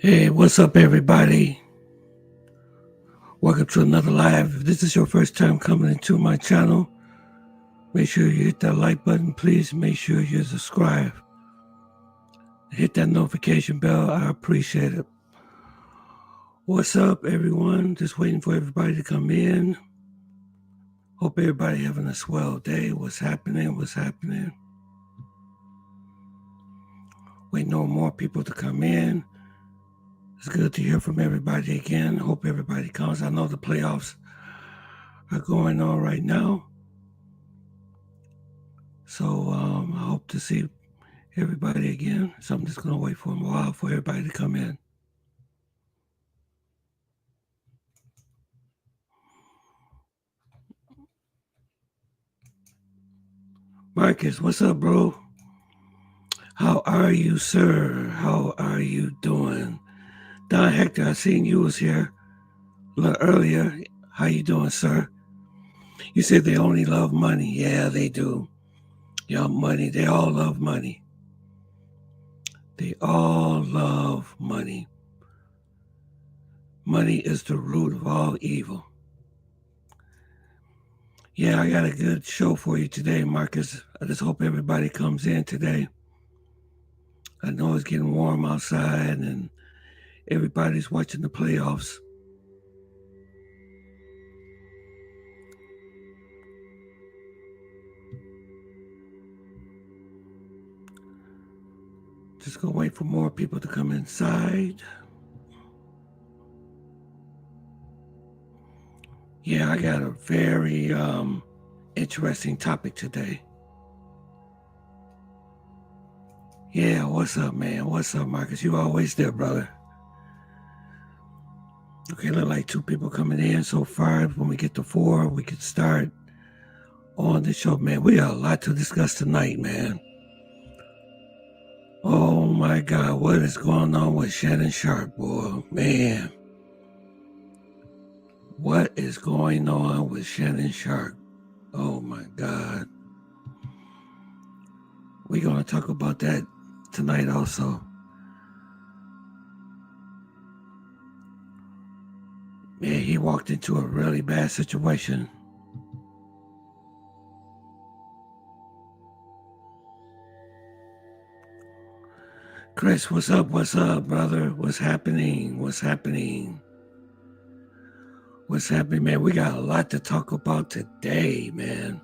Hey, what's up, everybody? Welcome to another live. If this is your first time coming into my channel, make sure you hit that like button. Please make sure you subscribe. Hit that notification bell. I appreciate it. What's up, everyone? Just waiting for everybody to come in. Hope everybody having a swell day. What's happening? Waiting on more people to come in. It's good to hear from everybody again. Hope everybody comes. I know the playoffs are going on right now. So I hope to see everybody again. So I'm just going to wait for a while for everybody to come in. Marcus, what's up, bro? How are you, sir? How are you doing? Don Hector, I seen you was here a little earlier. How you doing, sir? You said they only love money. Yeah, they do. Yeah, money. They all love money. They all love money. Money is the root of all evil. Yeah, I got a good show for you today, Marcus. I just hope everybody comes in today. I know it's getting warm outside and everybody's watching the playoffs. Just gonna wait for more people to come inside. Yeah, I got a very interesting topic today. Yeah, what's up, man? What's up, Marcus? You always there, brother. Okay, look like 2 people coming in so far. When we get to 4, we can start on the show, man. We got a lot to discuss tonight, man. Oh my God, what is going on with Shannon Sharp, boy? Man, what is going on with Shannon Sharp? Oh my God. We're going to talk about that tonight also. Man, he walked into a really bad situation. Chris, what's up? What's up, brother? What's happening? What's happening? What's happening, man? We got a lot to talk about today, man.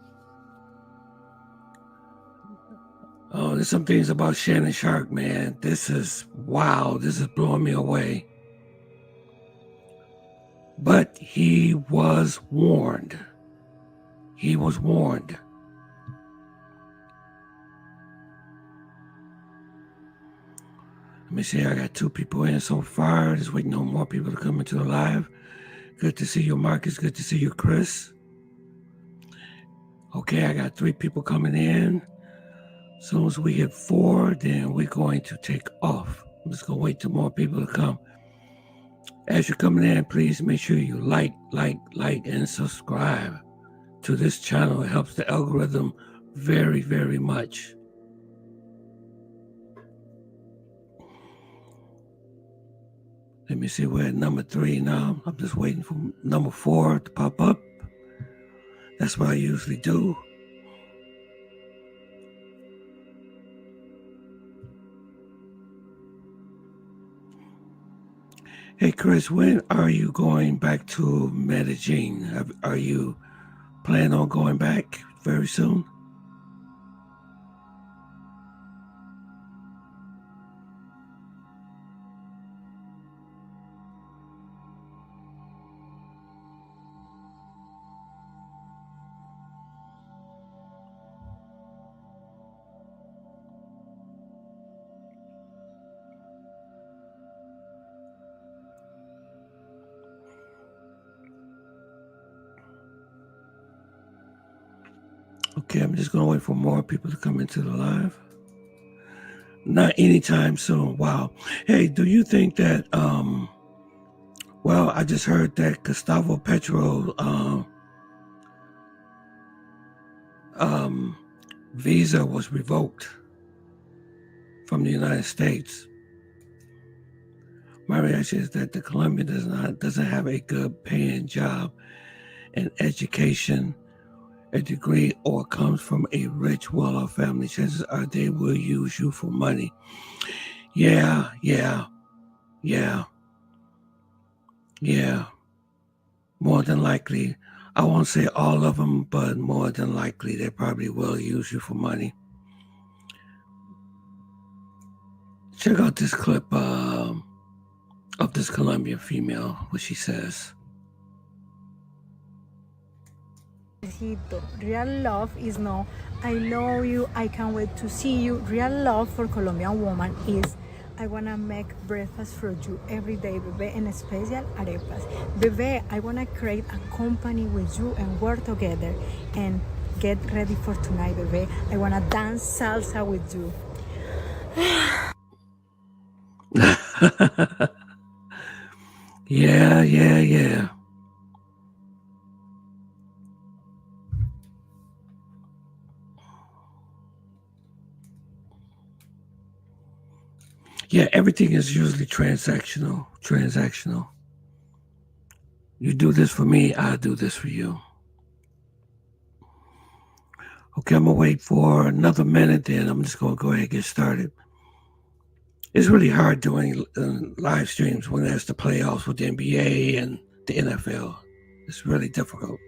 Oh, there's some things about Shannon Sharp, man. This is wow. This is blowing me away. But he was warned. He was warned. Let me see. I got 2 people in so far. Just waiting on more people to come into the live. Good to see you, Marcus. Good to see you, Chris. Okay, I got 3 people coming in. As soon as we hit 4, then we're going to take off. I'm just going to wait till more people to come. As you're coming in, please make sure you like, and subscribe to this channel. It helps the algorithm very, very much. Let me see, we're at number 3 now. I'm just waiting for number 4 to pop up. That's what I usually do. Hey, Chris, when are you going back to Medellin? Are you planning on going back very soon? Okay, I'm just going to wait for more people to come into the live. Not anytime soon. Wow. Hey, do you think that, well, I just heard that Gustavo Petro visa was revoked from the United States. My reaction is that the Colombian doesn't have a good paying job, an education, a degree, or comes from a rich, well-off family. Chances are they will use you for money. Yeah, yeah, yeah, yeah. More than likely. I won't say all of them, but more than likely they probably will use you for money. Check out this clip of this Colombian female, what she says. Real love is no, I love you, I can't wait to see you. Real love for Colombian woman is, I wanna make breakfast for you every day, bebé, and special arepas. Bebé, I wanna create a company with you and work together. And get ready for tonight, bebé. I wanna dance salsa with you. Yeah, yeah, yeah. Yeah, everything is usually transactional. Transactional. You do this for me, I do this for you. Okay, I'm gonna wait for another minute, then I'm just gonna go ahead and get started. It's really hard doing live streams when there's the playoffs with the NBA and the NFL. It's really difficult.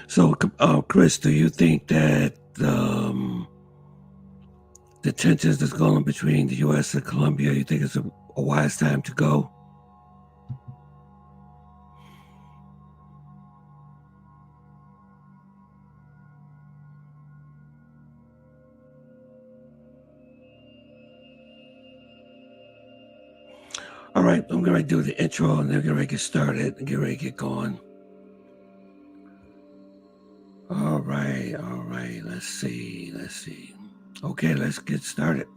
So, Chris, do you think that the tensions that's going on between the U.S. and Colombia, you think it's a wise time to go? All right, I'm going to do the intro and then get ready to get started and get ready to get going. All right. Let's see. Okay, let's get started.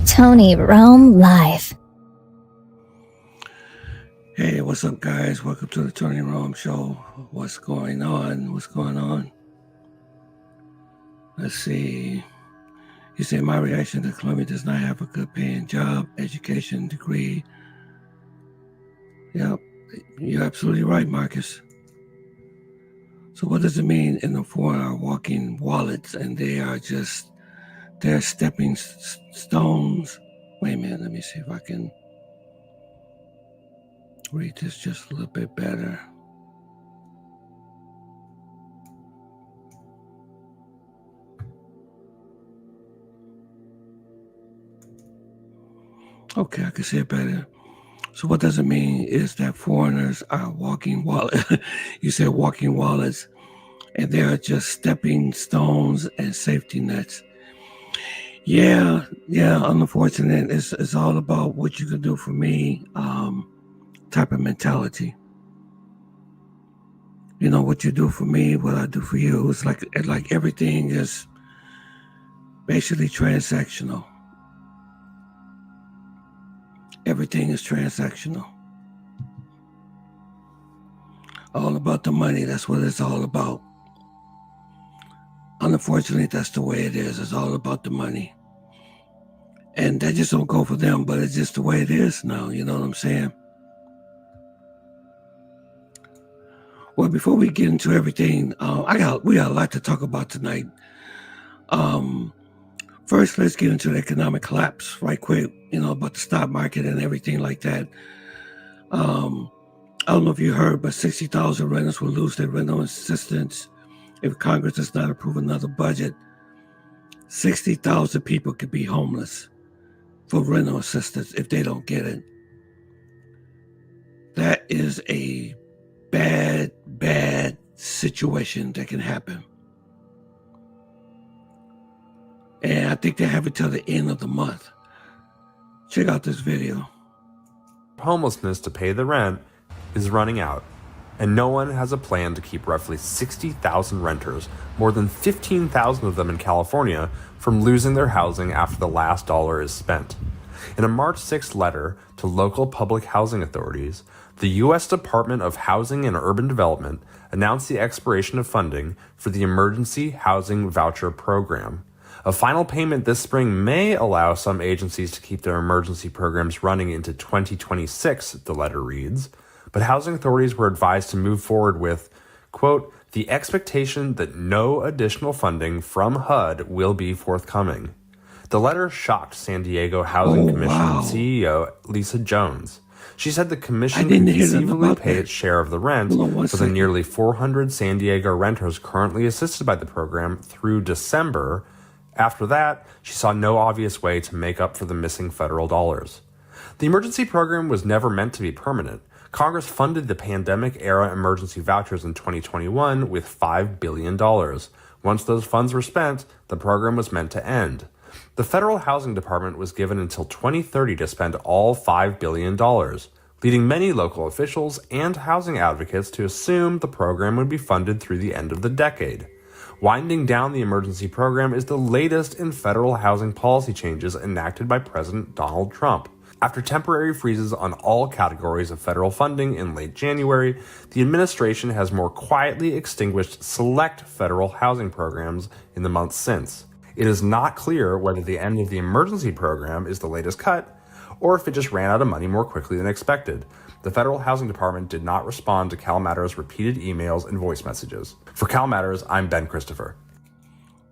Tony Rome Live. Hey, what's up, guys? Welcome to the Tony Rome Show. What's going on? Let's see. You say my reaction to Colombia does not have a good paying job, education, degree. Yep, you're absolutely right, Marcus. So what does it mean in the foreign are walking wallets and they're stepping stones? Wait a minute, let me see if I can read this just a little bit better. Okay, I can see it better. So what does it mean is that foreigners are walking wallets. You said walking wallets, and they are just stepping stones and safety nets. Yeah. Unfortunate. It's all about what you can do for me. Type of mentality. You know, what you do for me, what I do for you. It's like everything is basically transactional. Everything is transactional. All about the money. That's what it's all about. Unfortunately, that's the way it is. It's all about the money. And that just don't go for them, but it's just the way it is now. You know what I'm saying? Well, before we get into everything, we got a lot to talk about tonight. First, let's get into the economic collapse right quick. You know, about the stock market and everything like that. I don't know if you heard, but 60,000 renters will lose their rental assistance if Congress does not approve another budget. 60,000 people could be homeless for rental assistance if they don't get it. That is a bad, bad situation that can happen. And I think they have it till the end of the month. Check out this video. Homelessness to pay the rent is running out, and no one has a plan to keep roughly 60,000 renters, more than 15,000 of them in California, from losing their housing after the last dollar is spent. In a March 6th letter to local public housing authorities, the U.S. Department of Housing and Urban Development announced the expiration of funding for the Emergency Housing Voucher Program. A final payment this spring may allow some agencies to keep their emergency programs running into 2026, the letter reads, but housing authorities were advised to move forward with, quote, the expectation that no additional funding from HUD will be forthcoming. The letter shocked San Diego Housing Commission CEO Lisa Jones. She said the commission could conceivably pay its share of the rent for the nearly 400 San Diego renters currently assisted by the program through December. After that, she saw no obvious way to make up for the missing federal dollars. The emergency program was never meant to be permanent. Congress funded the pandemic-era emergency vouchers in 2021 with $5 billion. Once those funds were spent, the program was meant to end. The Federal Housing Department was given until 2030 to spend all $5 billion, leading many local officials and housing advocates to assume the program would be funded through the end of the decade. Winding down the emergency program is the latest in federal housing policy changes enacted by President Donald Trump. After temporary freezes on all categories of federal funding in late January, the administration has more quietly extinguished select federal housing programs in the months since. It is not clear whether the end of the emergency program is the latest cut, or if it just ran out of money more quickly than expected. The Federal Housing Department did not respond to Cal Matters' repeated emails and voice messages. For Cal Matters, I'm Ben Christopher.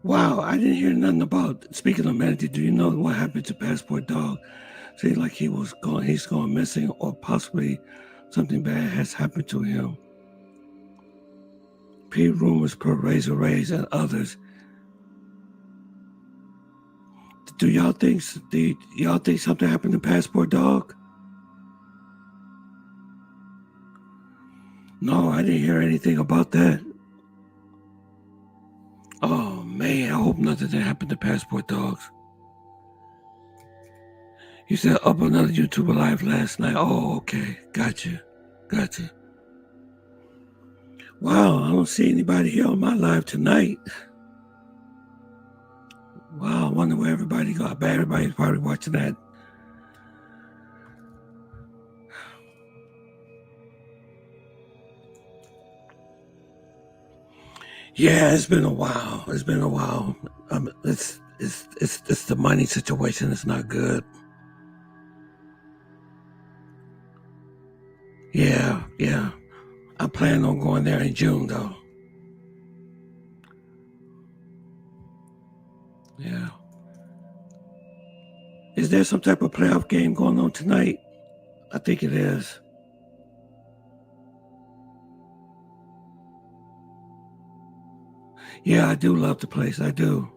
Wow, I didn't hear nothing about, speaking of Manatee, do you know what happened to Passport Dog? Seems like he's gone missing, or possibly something bad has happened to him. Pete rumors per Razor Rays and others. Do y'all think something happened to Passport Dog? No, I didn't hear anything about that. Oh man, I hope nothing happened to Passport Dogs. You said up another YouTuber live last night. Oh, okay. Gotcha. Wow, I don't see anybody here on my live tonight. Wow, I wonder where everybody got. I bet everybody's probably watching that. Yeah, it's been a while. It's the money situation. It's not good. Yeah. I plan on going there in June, though. Yeah. Is there some type of playoff game going on tonight? I think it is. Yeah, I do love the place. I do.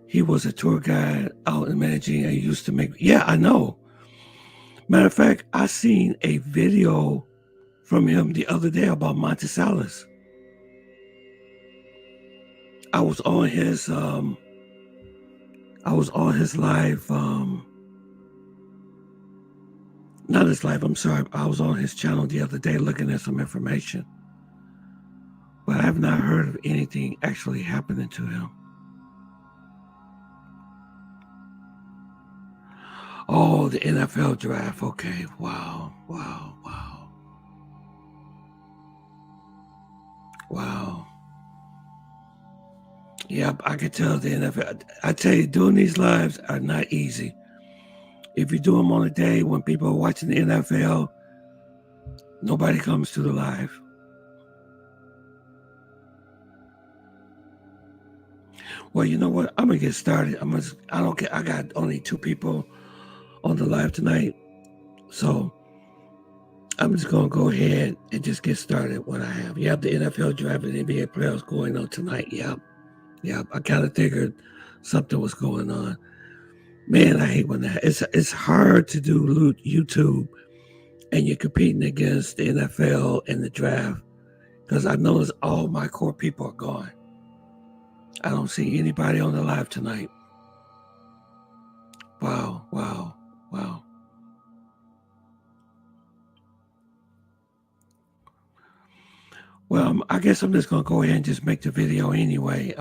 He was a tour guide out in Medellin. He used to make... Yeah, I know. Matter of fact, I seen a video from him the other day about Monte Salas. I was on his live, not his live, I'm sorry. I was on his channel the other day looking at some information. But I have not heard of anything actually happening to him. Oh, the NFL draft. Okay. Wow. Yep, I can tell the NFL. I tell you, doing these lives are not easy. If you do them on a day when people are watching the NFL, nobody comes to the live. Well, you know what? I'm gonna get started. I got only 2 people on the live tonight, so I'm just gonna go ahead and just get started. What I have, you have the NFL draft and NBA playoffs going on tonight. Yep. I kind of figured something was going on. Man, I hate when that. It's hard to do YouTube and you're competing against the NFL and the draft because I notice all my core people are gone. I don't see anybody on the live tonight. Wow, wow, wow. Well, I guess I'm just going to go ahead and just make the video anyway.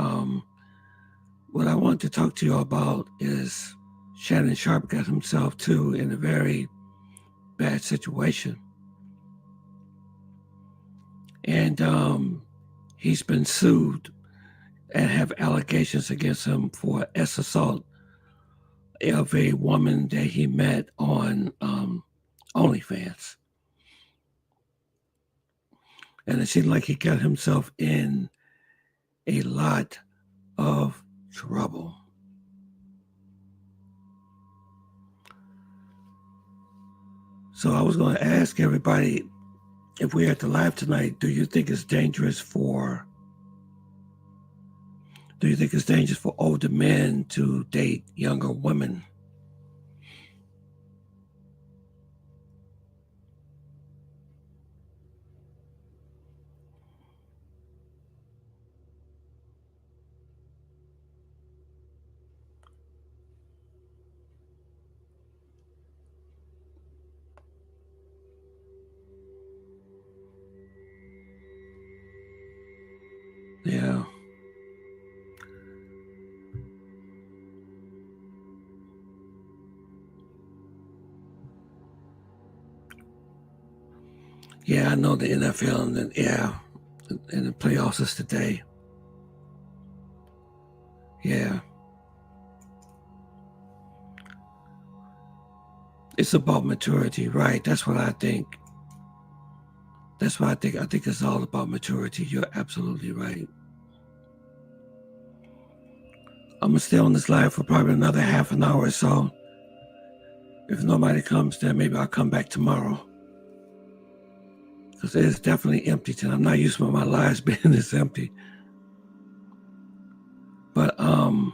What I want to talk to you about is Shannon Sharpe got himself too in a very bad situation. And he's been sued and have allegations against him for assault of a woman that he met on OnlyFans. And it seemed like he got himself in a lot of trouble. So I was going to ask everybody, if we're at the live tonight, do you think it's dangerous for older men to date younger women? Yeah. Yeah, I know the NFL and the playoffs is today. Yeah. It's about maturity, right? That's what I think. That's what I think. I think it's all about maturity. You're absolutely right. I'm going to stay on this live for probably another half an hour or so. If nobody comes, then maybe I'll come back tomorrow. Because it's definitely empty tonight. I'm not used to my lives being this empty. But no,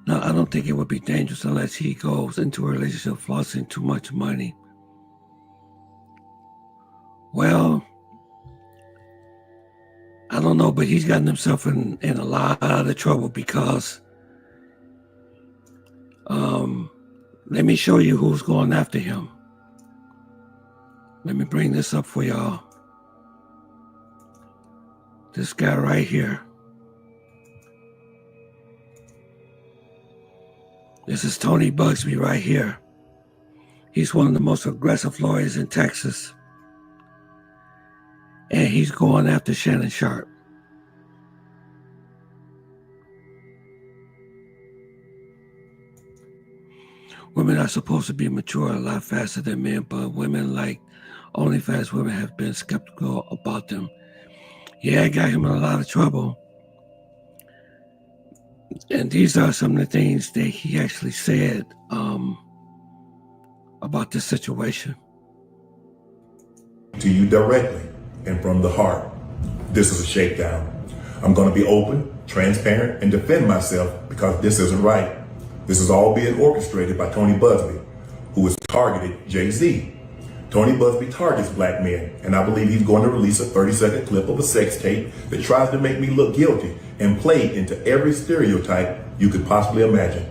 I don't think it would be dangerous unless he goes into a relationship flossing too much money. Well, I don't know, but he's gotten himself in a lot of trouble because let me show you who's going after him. Let me bring this up for y'all. This guy right here. This is Tony Bugsby right here. He's one of the most aggressive lawyers in Texas. And he's going after Shannon Sharpe. Women are supposed to be mature a lot faster than men, but women like OnlyFans women have been skeptical about them. Yeah, it got him in a lot of trouble. And these are some of the things that he actually said about this situation. To you directly and from the heart, this is a shakedown. I'm going to be open, transparent, and defend myself because this isn't right. This is all being orchestrated by Tony Bugsby, who has targeted Jay-Z. Tony Bugsby targets black men, and I believe he's going to release a 30-second clip of a sex tape that tries to make me look guilty and play into every stereotype you could possibly imagine.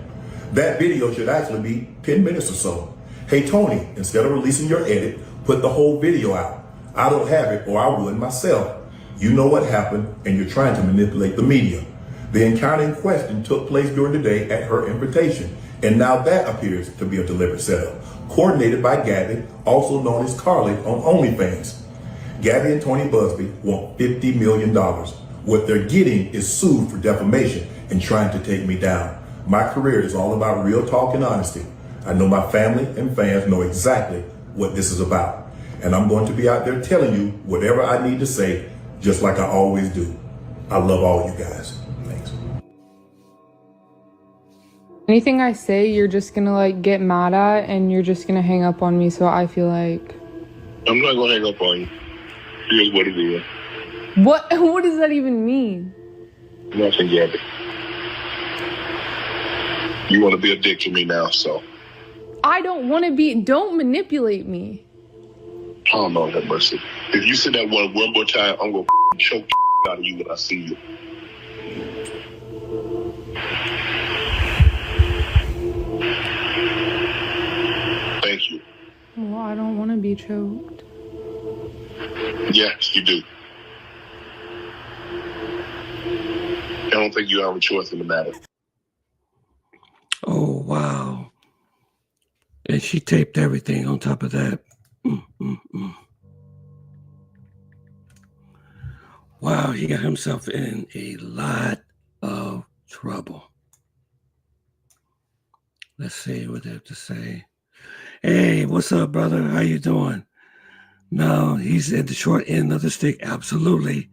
That video should actually be 10 minutes or so. Hey Tony, instead of releasing your edit, put the whole video out. I don't have it, or I would myself. You know what happened, and you're trying to manipulate the media. The encounter in question took place during the day at her invitation, and now that appears to be a deliberate setup, coordinated by Gabby, also known as Carly on OnlyFans. Gabby and Tony Bugsby want $50 million. What they're getting is sued for defamation and trying to take me down. My career is all about real talk and honesty. I know my family and fans know exactly what this is about. And I'm going to be out there telling you whatever I need to say, just like I always do. I love all you guys. Thanks. Anything I say, you're just gonna like get mad at and you're just gonna hang up on me. So I feel like I'm not gonna hang up on you. Here's what it is. What does that even mean? Nothing, Gabby. You want to be a dick to me now, so. I don't want to be. Don't manipulate me. Oh, Lord have mercy. If you say that one more time, I'm going to choke the out of you when I see you. Thank you. Well, I don't want to be choked. Yes, you do. I don't think you have a choice in the matter. Oh, wow. And she taped everything on top of that. Wow, he got himself in a lot of trouble. Let's see what they have to say. Hey, what's up, brother? How you doing? No, he's at the short end of the stick. Absolutely.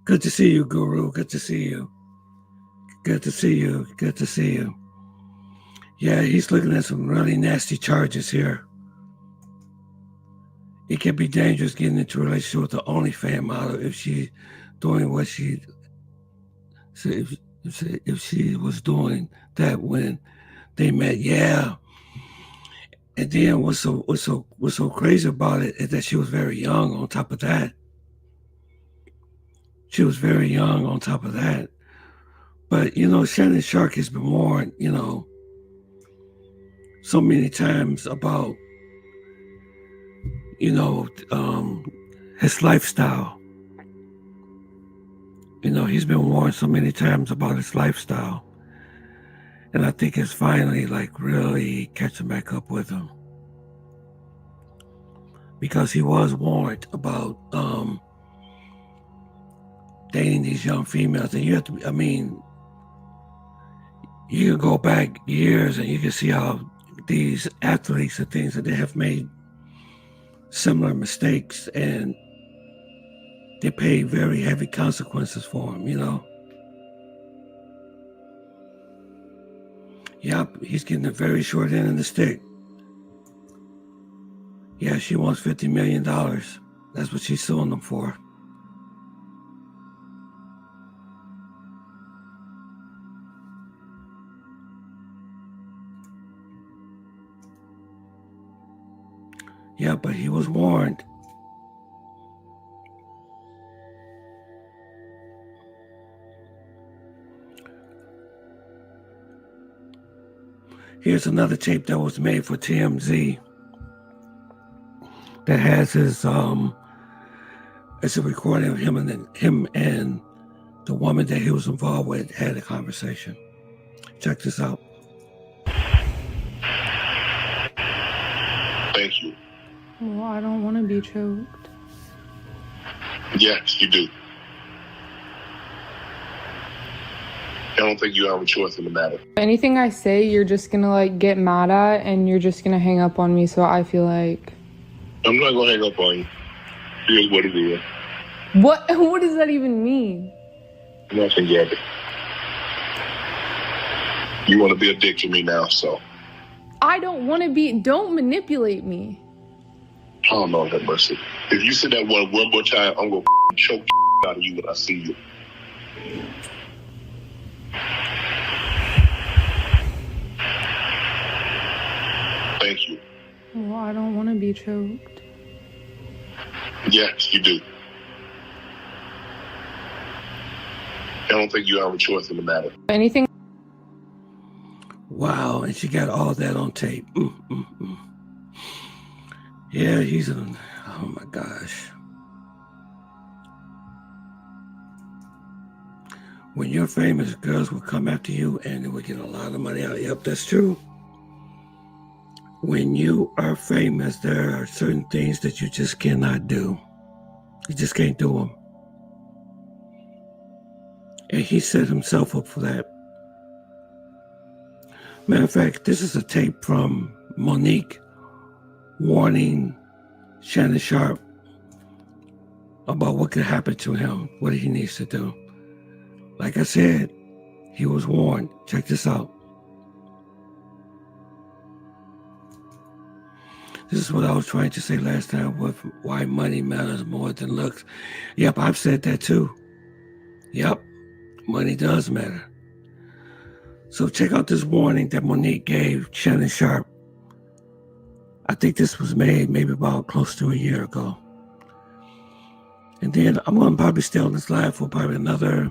Good to see you, Guru. Good to see you. Good to see you. Good to see you. Yeah, he's looking at some really nasty charges here. It can be dangerous getting into a relationship with the OnlyFans model if she's doing what she if she was doing that when they met. Yeah. And then what's so crazy about it is that she was very young on top of that. She was very young on top of that. But, Shannon Sharp has been warned, so many times about, his lifestyle. He's been warned so many times about his lifestyle. And I think it's finally really catching back up with him. Because he was warned about dating these young females. And you have to, you can go back years and you can see how these athletes and things that they have made similar mistakes and they pay very heavy consequences for them, Yep, he's getting a very short end of the stick. Yeah, she wants $50 million. That's what she's suing them for. Yeah, but he was warned. Here's another tape that was made for TMZ that has his it's a recording of him and the woman that he was involved with had a conversation. Check this out. Thank you. Well, I don't want to be choked. Yes, you do. I don't think you have a choice in the matter. Anything I say, you're just gonna get mad at, and you're just gonna hang up on me. So I feel like I'm not gonna hang up on you. Here's what it is. What does that even mean? Nothing, Gabby. You want to be a dick to me now, so. I don't want to be. Don't manipulate me. Oh, Lord have mercy. If you say that one more time, I'm going to choke the out of you when I see you. Thank you. Well, I don't want to be choked. Yes, you do. I don't think you have a choice in the matter. Anything. Wow, and she got all that on tape. Yeah, he's an. Oh my gosh. When you're famous, girls will come after you and they will get a lot of money out. Yep, that's true. When you are famous, there are certain things that you just cannot do. You just can't do them. And he set himself up for that. Matter of fact, this is a tape from Monique warning Shannon Sharp about what could happen to him, what he needs to do. Like I said, he was warned. Check this out. This is what I was trying to say last time with why money matters more than looks. Yep, I've said that too. Yep, money does matter. So check out this warning that Monique gave Shannon Sharp. I think this was made maybe about close to a year ago. And then I'm going to probably stay on this live for probably another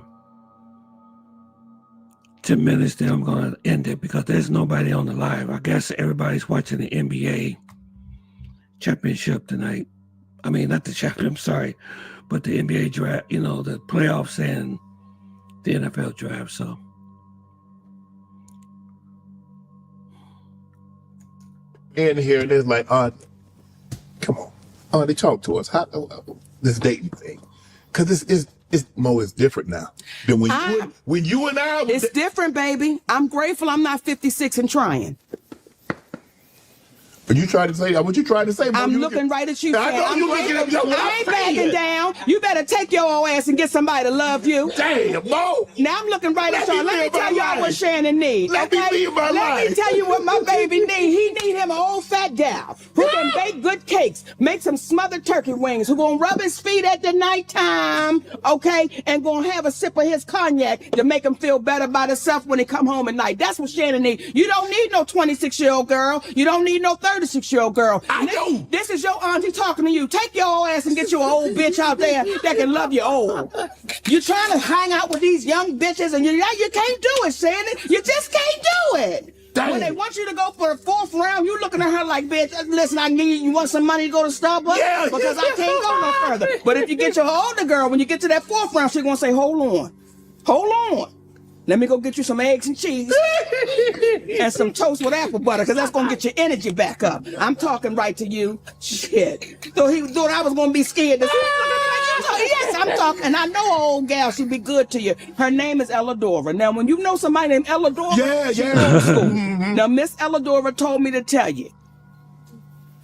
10 minutes. Then I'm going to end it because there's nobody on the live. I guess everybody's watching the NBA championship tonight. I mean, not the championship, I'm sorry, but the NBA draft, you know, the playoffs and the NFL draft. So. In here, there's like, come on, Auntie, talk to us. How this dating thing? Because it's Mo is different now than when you and I. It's different, baby. I'm grateful I'm not 56 and trying. Are you trying to say what you trying to say? Mo? I'm looking right at you. I know you looking at me. I ain't backing down. You better take your old ass and get somebody to love you. Damn, Mo. Now I'm looking right at y'all. Let me tell y'all what Shannon needs. Let me tell you what my baby needs. He need him an old fat gal who can bake good cakes, make some smothered turkey wings, who gonna rub his feet at the nighttime, okay, and gonna have a sip of his cognac to make him feel better about himself when he come home at night. That's what Shannon needs. You don't need no 26-year-old girl. You don't need no 36-year-old girl. I do. This is your auntie talking to you. Take your old ass and get you an old bitch out there that can love you old. You're trying to hang out with these young bitches and you can't do it, Shannon. You just can't do it. Damn. When they want you to go for the 4th round, you looking at her like, bitch, listen, you want some money to go to Starbucks? Yeah, because I can't go no further. But if you get your older girl, when you get to that 4th round, she's going to say, hold on. Let me go get you some eggs and cheese and some toast with apple butter, because that's going to get your energy back up. I'm talking right to you. Shit. So he thought I was going to be scared to say, yes, I'm talking. And I know an old gal, she'd be good to you. Her name is Elladora. Now, when you know somebody named Elladora, she's old school. Now, Miss Elladora told me to tell you.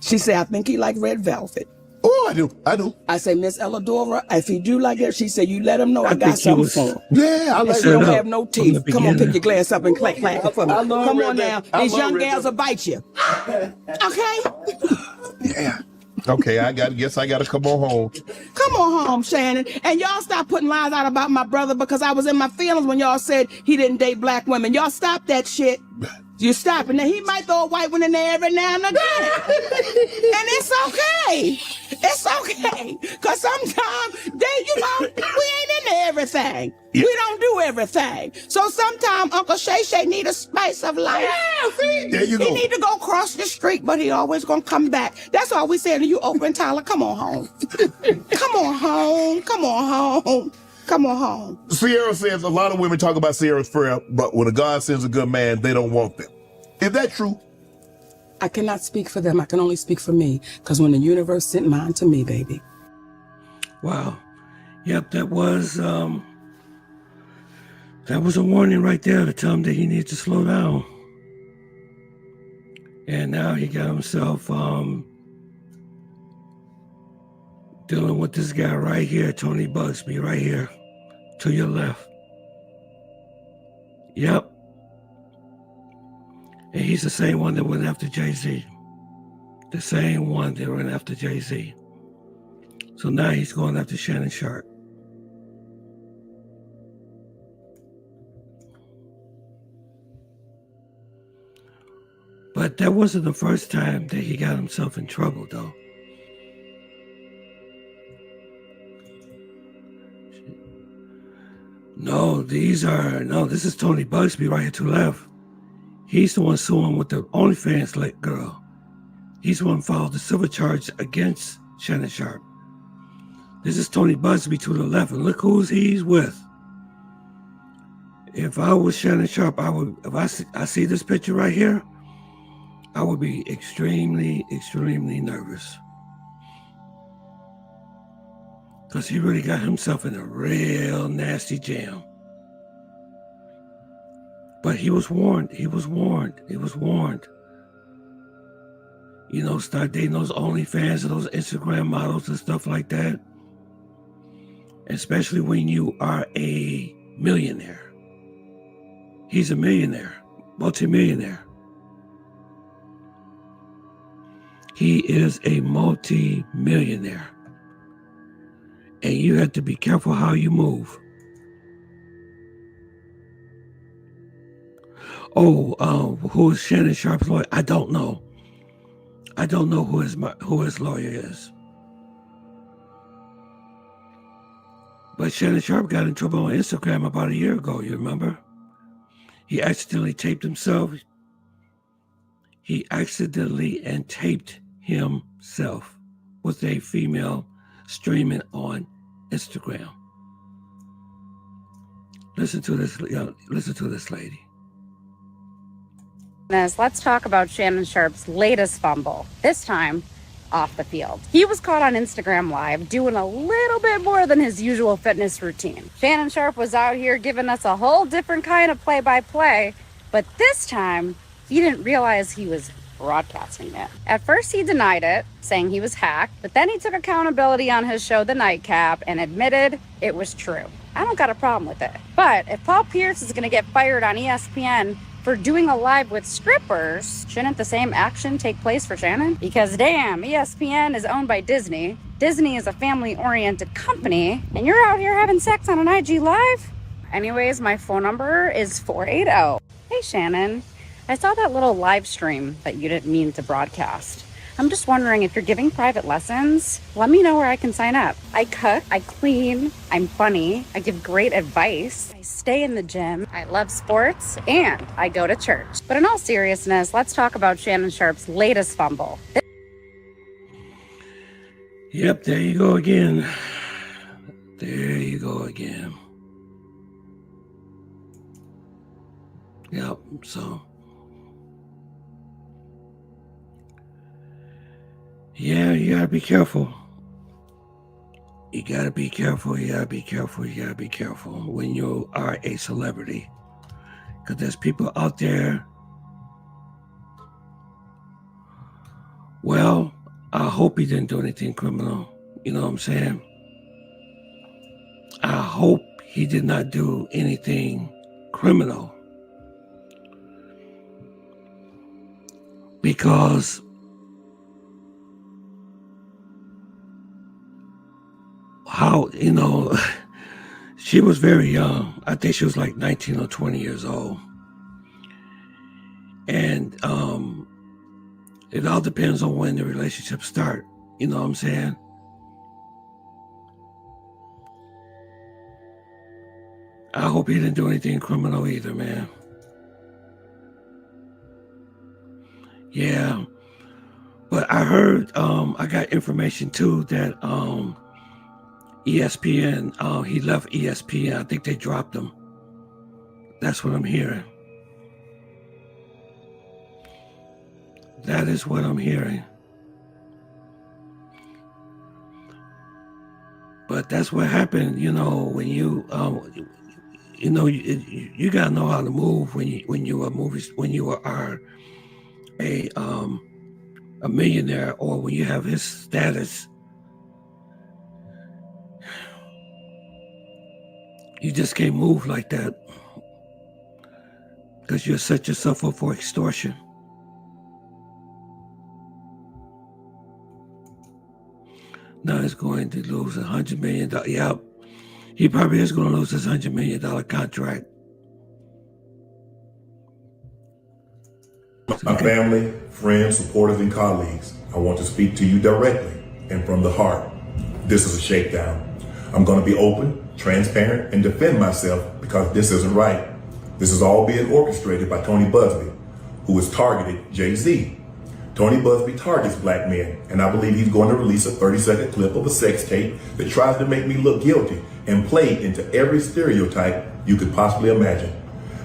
She said, I think he like red velvet. Oh, I do. I say, Miss Elladora, if he do like that, she said, you let him know I got something for him. Yeah, I like she don't have no teeth. Come on, pick your glass up and clack it for me. Come on now. These young gals will bite you. Okay? Yeah. Okay, I gotta come on home. Come on home, Shannon. And y'all stop putting lies out about my brother, because I was in my feelings when y'all said he didn't date black women. Y'all stop that shit. You stop it. Now he might throw a white one in there every now and again. And it's okay. It's okay. Because sometimes we ain't into everything. Yeah. We don't do everything. So sometimes Uncle Shay Shay need a spice of life. Yeah, see? There you go. He need to go across the street, but he always gonna come back. That's all we saying to you, Oprah and Tyler. Come on home. Come on home. Come on home. Come on home. Sierra says a lot of women talk about Sierra's prayer, but when a God sends a good man, they don't want them. Is that true? I cannot speak for them. I can only speak for me. Because when the universe sent mine to me, baby. Wow. Yep, that was a warning right there to tell him that he needs to slow down. And now he got himself dealing with this guy right here, Tony Bugsby, right here, to your left. Yep. And he's the same one that went after Jay-Z. The same one that went after Jay-Z. So now he's going after Shannon Sharp. But that wasn't the first time that he got himself in trouble, though. This is Tony Bugsby right here to the left. He's the one suing with the OnlyFans girl. He's the one filed the civil charge against Shannon Sharp. This is Tony Bugsby to the left, and look who he's with. If I was Shannon Sharp, if I see this picture right here, I would be extremely, extremely nervous. Because he really got himself in a real nasty jam. But he was warned. He was warned. You know, start dating those OnlyFans and those Instagram models and stuff like that. Especially when you are a millionaire. He's a millionaire, multimillionaire. He is a multi-millionaire. And you have to be careful how you move. Oh, who is Shannon Sharp's lawyer? I don't know. I don't know who his lawyer is. But Shannon Sharp got in trouble on Instagram about a year ago, you remember? He accidentally taped himself. He accidentally taped himself with a female streaming on Instagram. Listen to this lady. Let's talk about Shannon Sharp's latest fumble, this time off the field. He was caught on Instagram Live doing a little bit more than his usual fitness routine. Shannon Sharp was out here giving us a whole different kind of play-by-play, but this time he didn't realize he was broadcasting it. At first he denied it, saying he was hacked, but then he took accountability on his show The Nightcap and admitted it was true. I don't got a problem with it. But if Paul Pierce is gonna get fired on ESPN for doing a live with strippers, shouldn't the same action take place for Shannon? Because damn, ESPN is owned by Disney. Disney is a family-oriented company, and you're out here having sex on an IG Live? Anyways, my phone number is 480. Hey Shannon, I saw that little live stream that you didn't mean to broadcast. I'm just wondering if you're giving private lessons, let me know where I can sign up. I cook, I clean, I'm funny, I give great advice, I stay in the gym, I love sports, and I go to church. But in all seriousness, let's talk about Shannon Sharp's latest fumble. Yep, there you go again. There you go again. Yep, so. Yeah, you gotta be careful. You gotta be careful, you gotta be careful, you gotta be careful when you are a celebrity. Because there's people out there. Well, I hope he didn't do anything criminal. You know what I'm saying? I hope he did not do anything criminal. Because how, she was very young. I think she was like 19 or 20 years old. And it all depends on when the relationship start. You know what I'm saying? I hope he didn't do anything criminal either, man. Yeah. But I heard, I got information too that ESPN, he left ESPN. I think they dropped him. That's what I'm hearing. That is what I'm hearing. But that's what happened, when you, you gotta know how to move when you are a millionaire, or when you have his status. You just can't move like that because you'll set yourself up for extortion. Now he's going to lose $100 million. Yeah, he probably is going to lose his $100 million contract. My family, friends, supporters, and colleagues, I want to speak to you directly and from the heart. This is a shakedown. I'm going to be open, transparent, and defend myself because this isn't right. This is all being orchestrated by Tony Busby, who has targeted Jay-Z. Tony Busby targets black men, and I believe he's going to release a 30-second clip of a sex tape that tries to make me look guilty and play into every stereotype you could possibly imagine.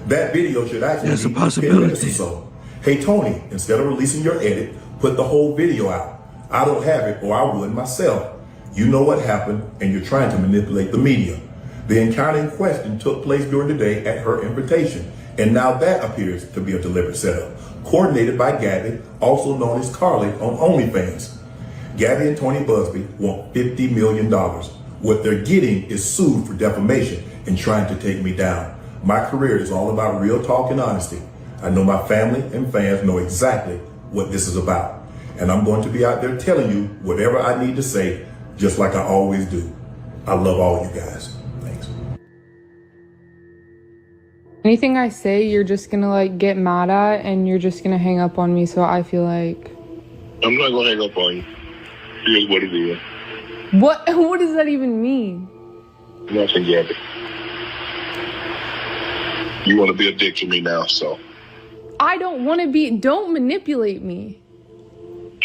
That video should actually There's be a possibility. 10 minutes or so. Hey, Tony, instead of releasing your edit, put the whole video out. I don't have it, or I would myself. You know what happened, and you're trying to manipulate the media. The encounter in question took place during the day at her invitation, and now that appears to be a deliberate setup, coordinated by Gabby, also known as Carly on OnlyFans. Gabby and Tony Busby want $50 million. What they're getting is sued for defamation and trying to take me down. My career is all about real talk and honesty. I know my family and fans know exactly what this is about. And I'm going to be out there telling you whatever I need to say, just like I always do. I love all you guys. Thanks. Anything I say, you're just gonna like get mad at and you're just gonna hang up on me, so I feel like... I'm not gonna hang up on you. Here's what it is. What does that even mean? Nothing, Gabby. You want to be a dick to me now, so... I don't want to be... Don't manipulate me.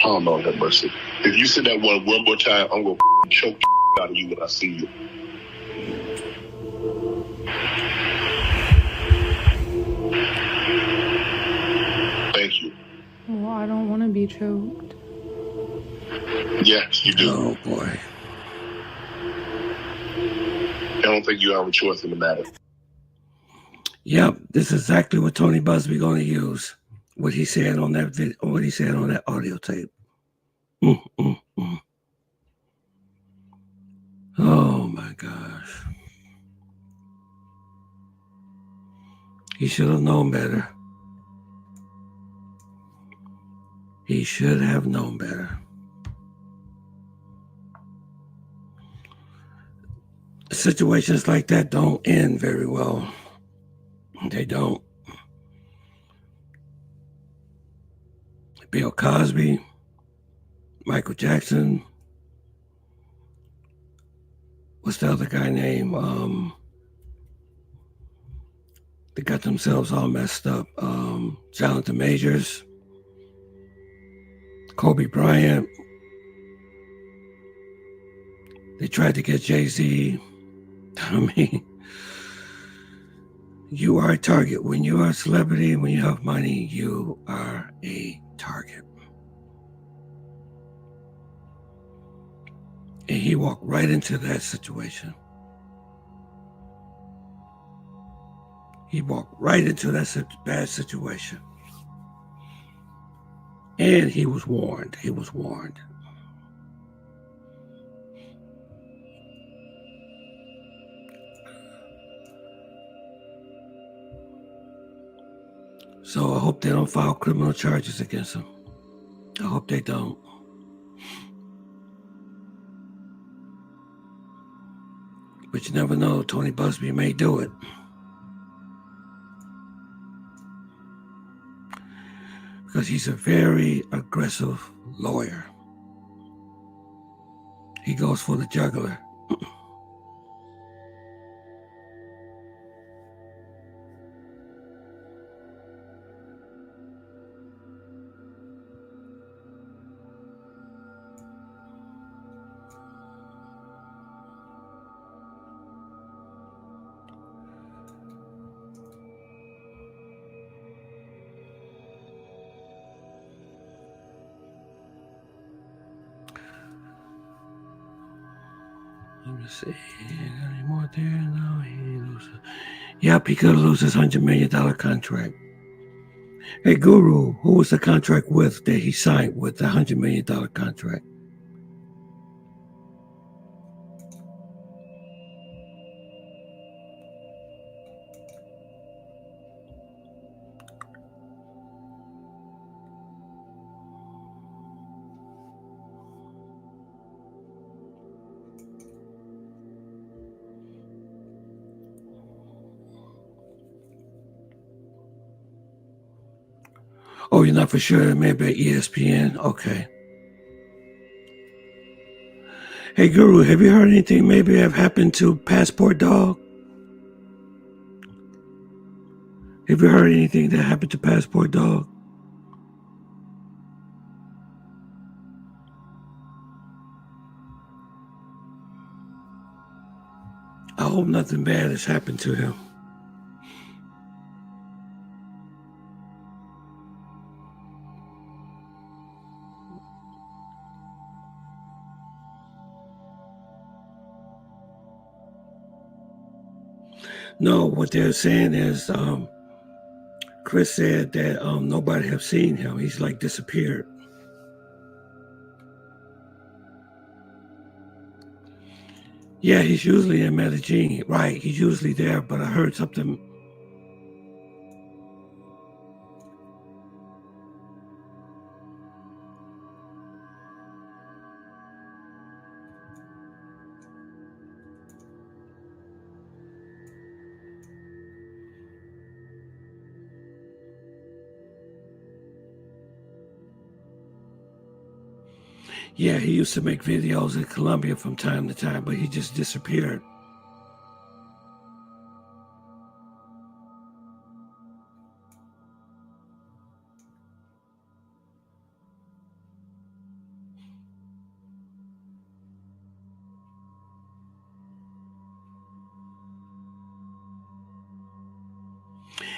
Oh, Lord have mercy. If you say that one more time, I'm gonna choke the out of you when I see you. Thank you. Well, I don't want to be choked. Yes, you do. Oh, boy. I don't think you have a choice in the matter. Yep, this is exactly what Tony Busby going to use. What he said on that video, what he said on that audio tape. Oh my gosh. He should have known better. He should have known better. Situations like that don't end very well. They don't. Bill Cosby, Michael Jackson, what's the other guy name? They got themselves all messed up. Jonathan Majors, Kobe Bryant. They tried to get Jay-Z. I mean, you are a target. When you are a celebrity, when you have money, you are a target. And he walked right into that situation. He walked right into that bad situation. And he was warned. He was warned. So I hope they don't file criminal charges against him. I hope they don't. But you never know. Tony Busby may do it. Because he's a very aggressive lawyer. He goes for the jugular. Let me see. Got any more there? No, he loses. Yep, he could lose his $100 million contract. Hey, Guru, who was the contract with that he signed with the $100 million contract? Oh, you're not for sure? Maybe ESPN? Okay. Hey, Guru, have you heard anything maybe have happened to Passport Dog? Have you heard anything that happened to Passport Dog? I hope nothing bad has happened to him. No, what they're saying is Chris said that nobody have seen him. He's like disappeared. Yeah, he's usually in Medellin. Right, he's usually there, but I heard something. Yeah, he used to make videos in Colombia from time to time, but he just disappeared.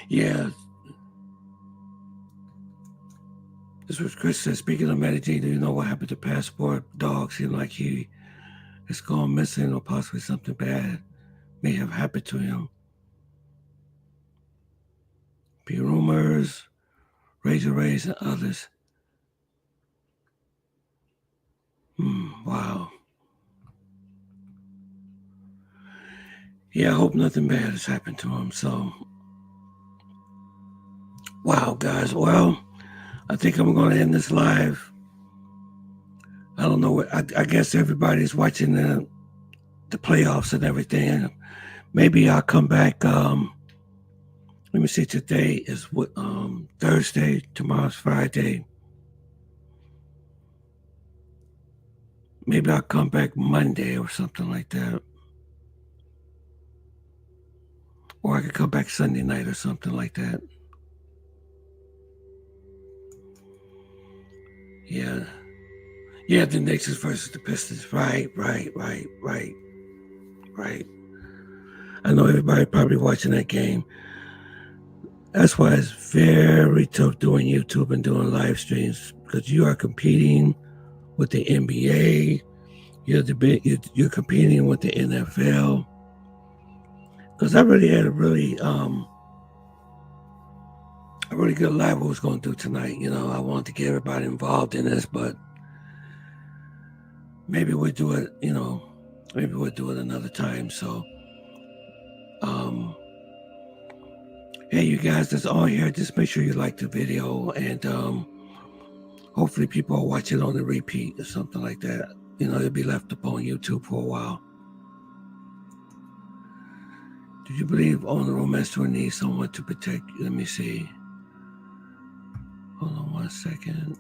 Yeah. This was Chris said, speaking of Medellin, do you know what happened to Passport Dog? Seemed like he has gone missing or possibly something bad may have happened to him. Be rumors, Razor Rays, and others. Wow. Yeah, I hope nothing bad has happened to him. So, wow, guys. Well, I think I'm going to end this live. I don't know. I guess everybody's watching the playoffs and everything. Maybe I'll come back. Let me see. Today is Thursday. Tomorrow's Friday. Maybe I'll come back Monday or something like that. Or I could come back Sunday night or something like that. Yeah. Yeah, the Knicks versus the Pistons. Right. I know everybody probably watching that game. That's why it's very tough doing YouTube and doing live streams, because you are competing with the NBA. You're competing with the NFL. Because I really had a really good live what I was going to do tonight. You know, I wanted to get everybody involved in this, but maybe we'll do it, maybe we'll do it another time. So, hey, you guys that's on here, just make sure you like the video, and hopefully people are watching on the repeat or something like that. It'll be left up on YouTube for a while. Do you believe on the romance tour needs someone to protect you? Let me see. Hold on 1 second.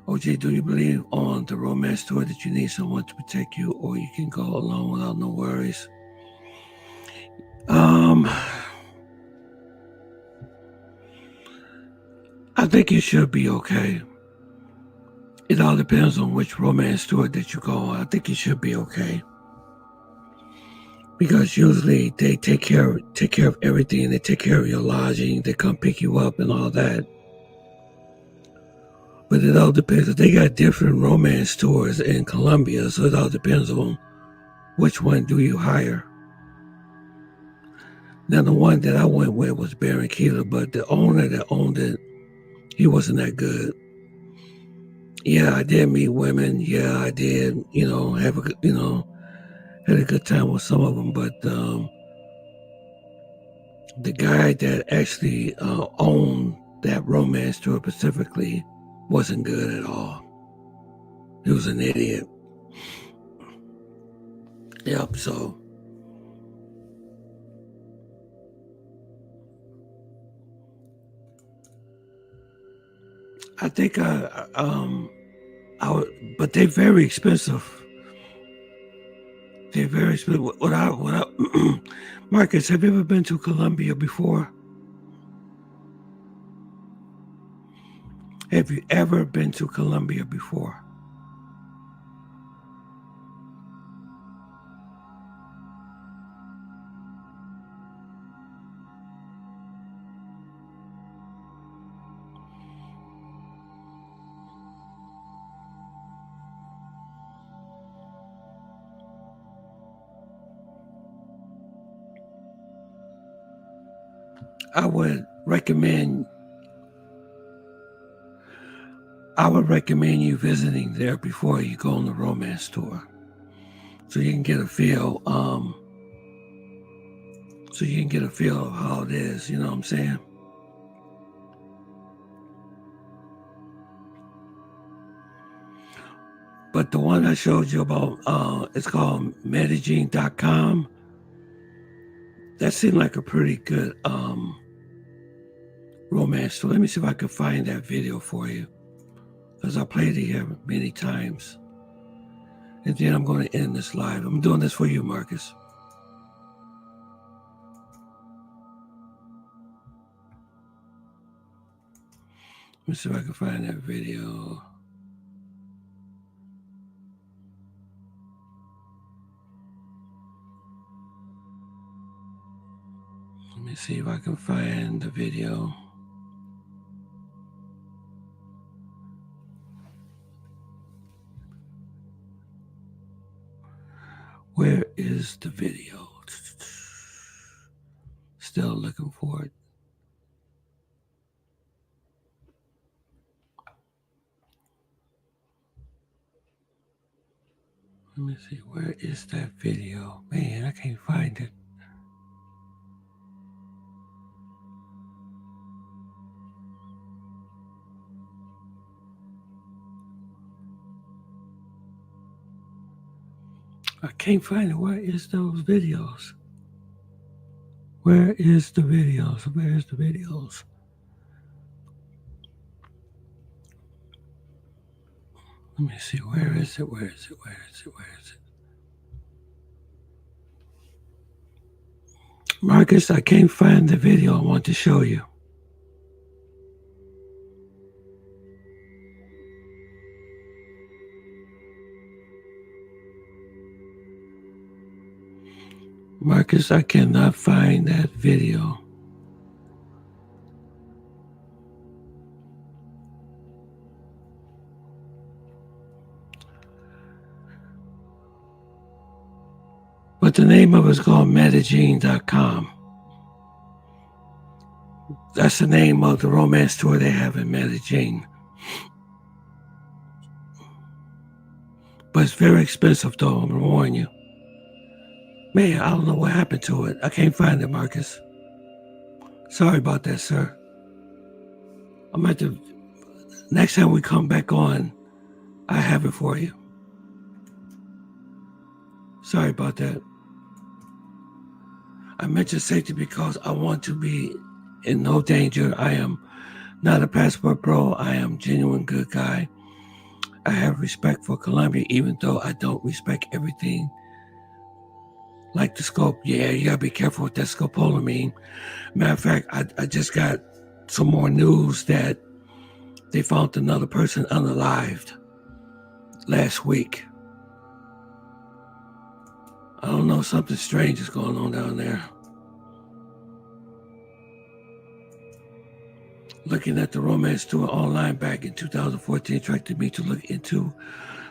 OJ, do you believe on the romance tour that you need someone to protect you, or you can go alone without no worries? I think it should be okay. It all depends on which romance tour that you go on. I think it should be okay. Because usually they take care of everything. They take care of your lodging. They come pick you up and all that. But it all depends. They got different romance tours in Colombia, so it all depends on which one do you hire. Now, the one that I went with was Barranquilla, but the owner that owned it, he wasn't that good. Yeah, I did meet women. Yeah, I did, have a good, had a good time with some of them. But the guy that actually owned that romance tour specifically wasn't good at all. He was an idiot. Yep, so I think but they're very expensive. They're very expensive. Marcus, have you ever been to Colombia before? Have you ever been to Colombia before? I would recommend you visiting there before you go on the romance tour, so you can get a feel. So you can get a feel of how it is. You know what I'm saying? But the one I showed you about, it's called Medellin.com. That seemed like a pretty good romance. So let me see if I can find that video for you. Because I played it here many times. And then I'm going to end this live. I'm doing this for you, Marcus. Let me see if I can find that video. Let me see if I can find the video. Where is the video? Still looking for it. Let me see, where is that video? Man, I can't find it. I can't find it. Where is those videos? Where is the videos? Where is the videos? Let me see. Where is it? Where is it? Where is it? Where is it? Marcus, I can't find the video I want to show you. Marcus, I cannot find that video. But the name of it is called Medellin.com. That's the name of the romance tour they have in Medellin. But it's very expensive, though, I'm going to warn you. Man, I don't know what happened to it. I can't find it, Marcus. Sorry about that, sir. I'm at the... Next time we come back on, I have it for you. Sorry about that. I mentioned safety because I want to be in no danger. I am not a passport bro. I am a genuine good guy. I have respect for Colombia, even though I don't respect everything. Like the scope, yeah, you gotta be careful with that scopolamine. Matter of fact, I just got some more news that they found another person unalived last week. I don't know, something strange is going on down there. Looking at the romance tour online back in 2014 attracted me to look into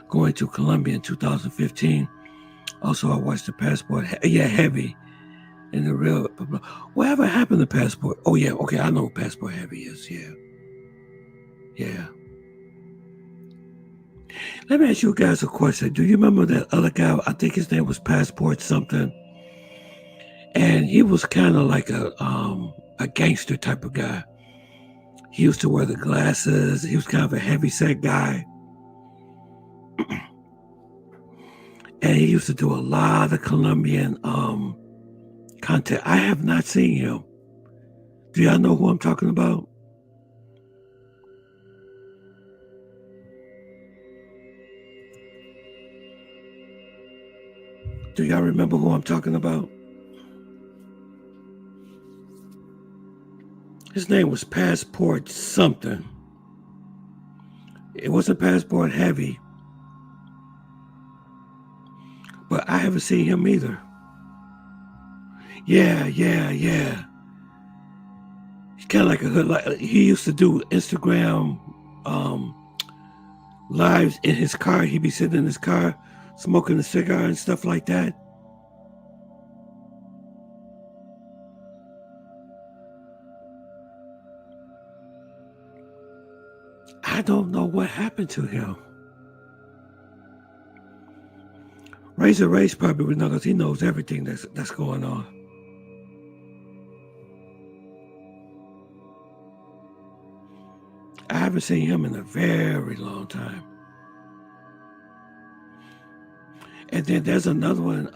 going to Colombia in 2015. Also, I watched the passport. Yeah, heavy. And the real. Whatever happened to passport? Oh, yeah. Okay, I know what passport heavy is. Yeah. Yeah. Let me ask you guys a question. Do you remember that other guy? I think his name was Passport something. And he was kind of like a gangster type of guy. He used to wear the glasses. He was kind of a heavy-set guy. And he used to do a lot of Colombian content. I have not seen him. Do y'all know who I'm talking about? Do y'all remember who I'm talking about? His name was Passport something. It wasn't Passport heavy. But I haven't seen him either. Yeah. He's kind of like a hood. Like he used to do Instagram lives in his car. He'd be sitting in his car, smoking a cigar and stuff like that. I don't know what happened to him. Razor Race probably would know because he knows everything that's going on. I haven't seen him in a very long time. And then there's another one.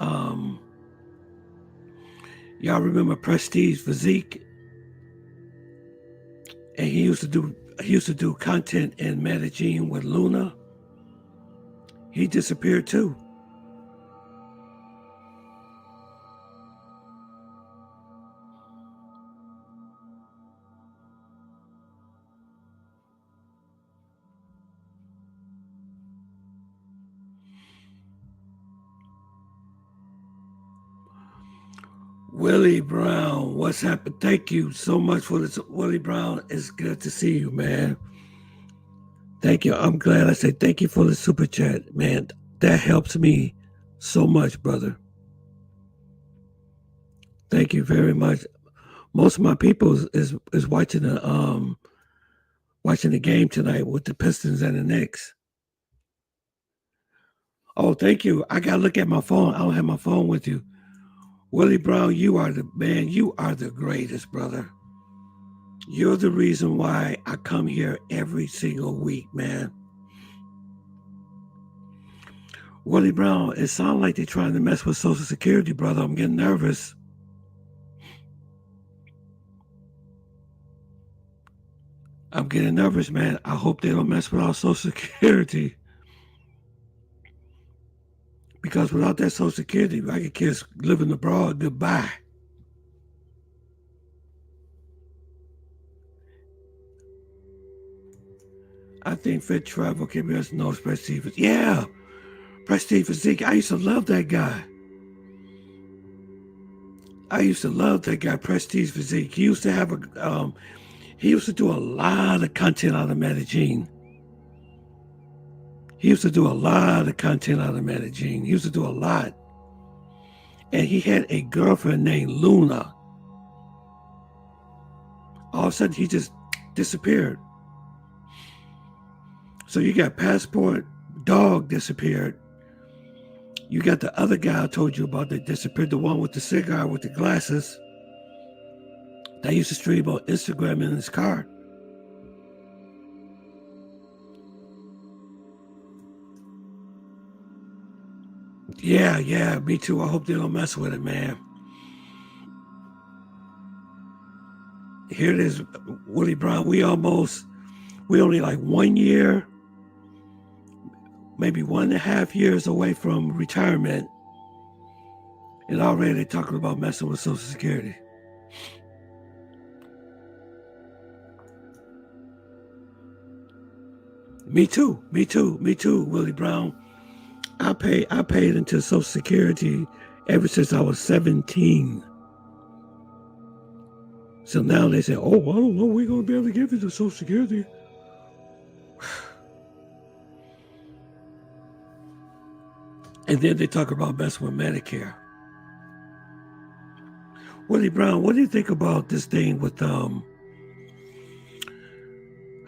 Y'all remember Prestige Physique? And he used to do he used to do content in Medellin with Luna. He disappeared too. Willie Brown, what's happened? Thank you so much for this. Willie Brown, it's good to see you, man. Thank you. I'm glad I said thank you for the super chat, man. That helps me so much, brother. Thank you very much. Most of my people is watching the game tonight with the Pistons and the Knicks. Oh, thank you. I gotta look at my phone. I don't have my phone with you. Willie Brown, you are the man. You are the greatest, brother. You're the reason why I come here every single week, man. Willie Brown, it sounds like they're trying to mess with Social Security, brother. I'm getting nervous. I'm getting nervous, man. I hope they don't mess with our Social Security. Because without that Social Security, I could kiss living abroad goodbye. I think Fit Travel can be us no Prestige. Yeah, Prestige Physique. I used to love that guy. Prestige Physique. He used to have he used to do a lot of content out of Medellin. He used to do a lot. And he had a girlfriend named Luna. All of a sudden, he just disappeared. So you got Passport, Dog disappeared. You got the other guy I told you about that disappeared, the one with the cigar with the glasses. That used to stream on Instagram in his car. Yeah, me too. I hope they don't mess with it, man. Here it is, Willie Brown. We only like 1 year, maybe 1.5 years away from retirement. And already they're talking about messing with Social Security. Me too, Willie Brown. I paid into Social Security ever since I was 17. So now they say, oh, I don't know, we're going to be able to give you the Social Security. And then they talk about messing with Medicare. Willie Brown, what do you think about this thing with, I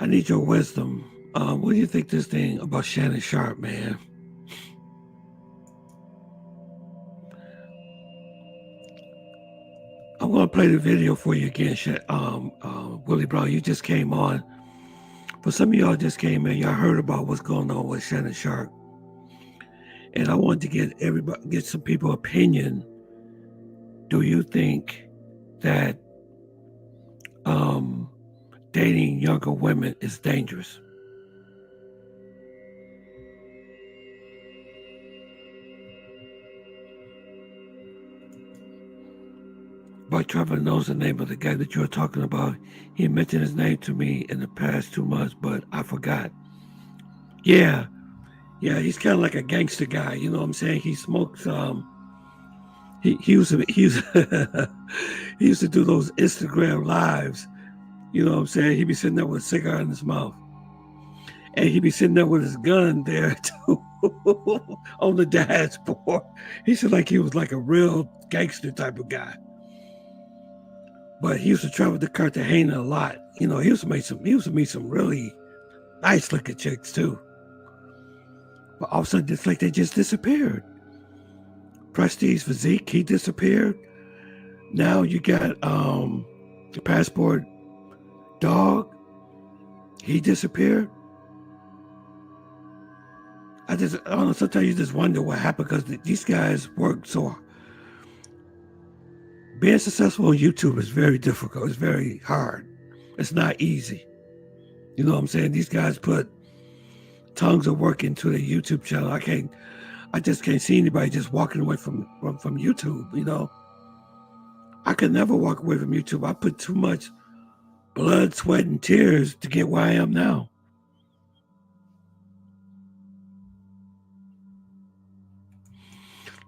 need your wisdom. What do you think this thing about Shannon Sharp, man? I'm going to play the video for you again, Willie Brown. You just came on. For some of y'all just came in, y'all heard about what's going on with Shannon Sharp. And I wanted to get some people's opinion. Do you think that dating younger women is dangerous? But Trevor knows the name of the guy that you're talking about. He mentioned his name to me in the past 2 months, but I forgot. Yeah, he's kind of like a gangster guy. You know what I'm saying? He smokes. He used to he used to do those Instagram lives. You know what I'm saying? He'd be sitting there with a cigar in his mouth, and he'd be sitting there with his gun there too on the dashboard. He said like he was like a real gangster type of guy. But he used to travel to Cartagena a lot. You know, he used to meet some really nice looking chicks too. But all of a sudden, it's like they just disappeared. Prestige Physique, he disappeared. Now you got the Passport Dog, he disappeared. I don't know, sometimes you just wonder what happened because these guys work so hard. Being successful on YouTube is very difficult. It's very hard. It's not easy. You know what I'm saying? These guys put tons of work into their YouTube channel. I just can't see anybody just walking away from YouTube, you know? I could never walk away from YouTube. I put too much blood, sweat, and tears to get where I am now.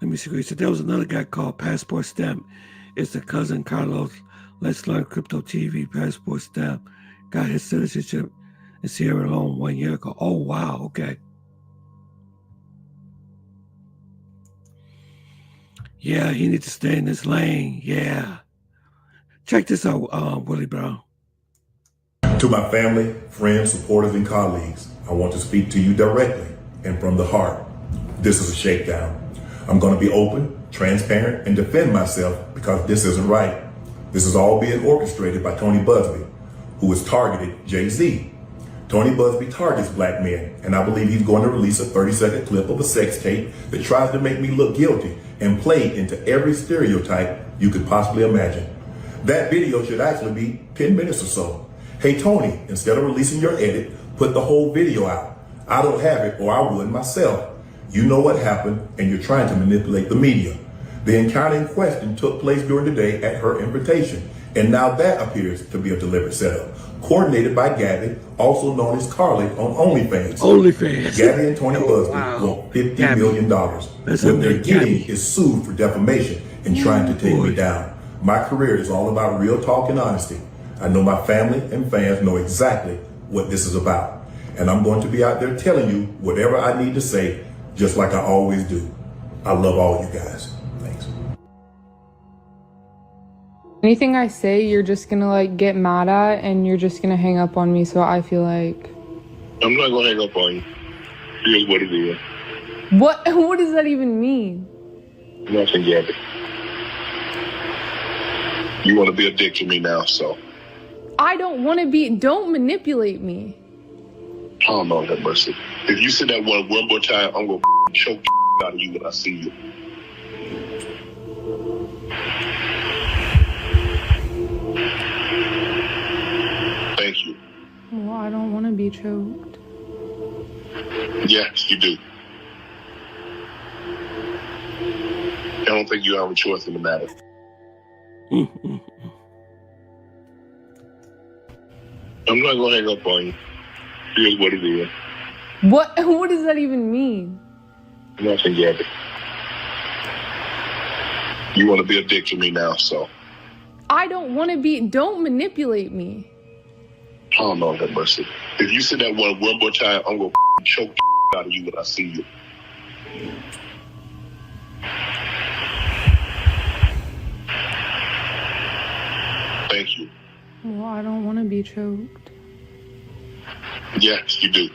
Let me see. So there was another guy called Passport Stamp. It's the cousin Carlos. Let's Learn Crypto TV. Passport Stamp got his citizenship in Sierra Leone 1 year ago. Oh, wow. Okay. Yeah, he needs to stay in this lane. Yeah. Check this out, Willie Brown. To my family, friends, supporters, and colleagues, I want to speak to you directly and from the heart. This is a shakedown. I'm going to be open, transparent, and defend myself because this isn't right. This is all being orchestrated by Tony Busby, who has targeted Jay-Z. Tony Busby targets black men, and I believe he's going to release a 30-second clip of a sex tape that tries to make me look guilty and play into every stereotype you could possibly imagine. That video should actually be 10 minutes or so. Hey, Tony, instead of releasing your edit, put the whole video out. I don't have it, or I would myself. You know what happened, and you're trying to manipulate the media. The encounter in question took place during the day at her invitation, and now that appears to be a deliberate setup, coordinated by Gabby, also known as Carly on OnlyFans. OnlyFans. Gabby and Tony Busby want $50 million. What they're getting is sued for defamation and trying to take me down. My career is all about real talk and honesty. I know my family and fans know exactly what this is about. And I'm going to be out there telling you whatever I need to say, just like I always do. I love all you guys. Thanks. Anything I say, you're just gonna like get mad at and you're just gonna hang up on me, so I feel like... I'm not gonna hang up on you. Here's what it is. What does that even mean? Nothing, Gabby. You want to be a dick to me now, so... I don't want to be... Don't manipulate me. Oh, Lord have mercy. If you say that one more time, I'm going to choke the out of you when I see you. Thank you. Well, I don't want to be choked. Yes, you do. I don't think you have a choice in the matter. I'm not going to hang up on you. Here's what it is. What does that even mean? Nothing, Gabby. You want to be a dick to me now, so... I don't want to be... Don't manipulate me. Oh, Lord have mercy. If you say that one more time, I'm going to choke the out of you when I see you. Thank you. Well, I don't want to be choked. Yes, you do.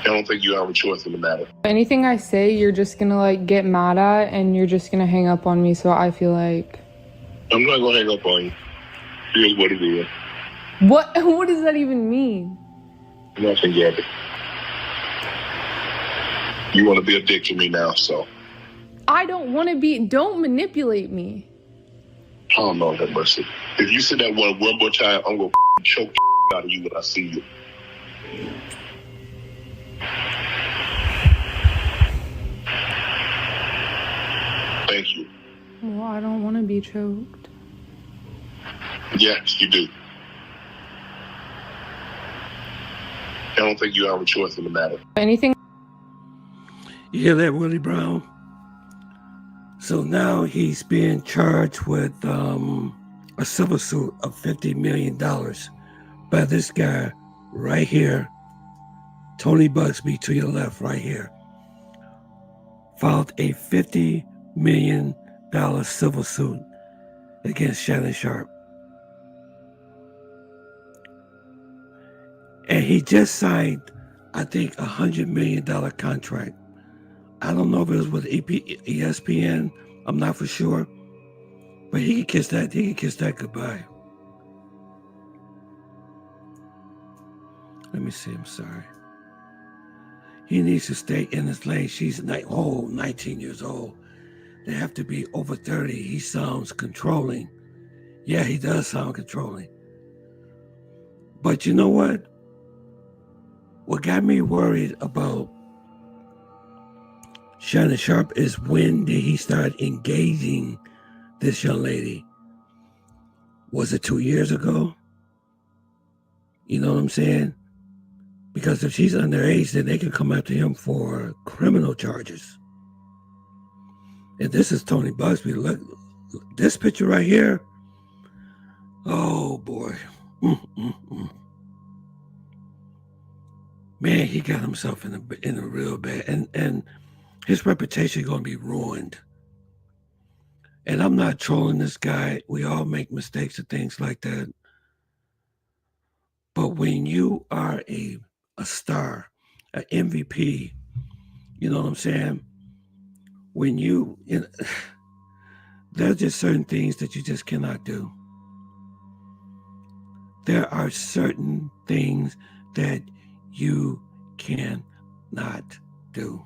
I don't think you have a choice in the matter. Anything I say, you're just gonna like get mad at and you're just gonna hang up on me, so I feel like... I'm not gonna hang up on you. Here's what it is. What does that even mean? Nothing, Gabby. You want to be a dick to me now, so... I don't want to be... Don't manipulate me. Oh, Lord have mercy. If you say that one more time, I'm going to choke the out of you when I see you. Thank you. Well, I don't want to be choked. Yes, you do. I don't think you have a choice in the matter. Anything... You hear that, Willie Brown? So now he's being charged with a civil suit of $50 million by this guy right here, Tony Busby to your left right here, filed a $50 million civil suit against Shannon Sharpe. And he just signed, I think, $100 million contract. I don't know if it was with ESPN. I'm not for sure. But he can kiss that. He can kiss that goodbye. Let me see. I'm sorry. He needs to stay in his lane. She's 19 years old. They have to be over 30. He sounds controlling. Yeah, he does sound controlling. But you know what? What got me worried about Shannon Sharp is when did he start engaging this young lady? Was it 2 years ago? You know what I'm saying? Because if she's underage, then they can come after him for criminal charges. And this is Tony Busby. Look, this picture right here. Oh boy. Man, he got himself in a real bad, and his reputation is going to be ruined. And I'm not trolling this guy. We all make mistakes and things like that. But when you are a star, an MVP, you know what I'm saying? When there's just certain things that you just cannot do. There are certain things that you cannot do.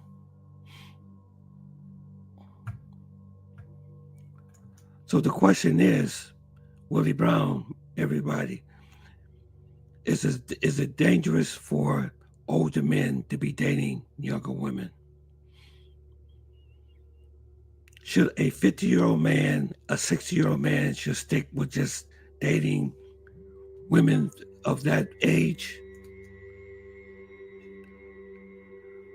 So the question is, Willie Brown, everybody, is it dangerous for older men to be dating younger women? Should a 50-year-old man, a 60-year-old man should stick with just dating women of that age?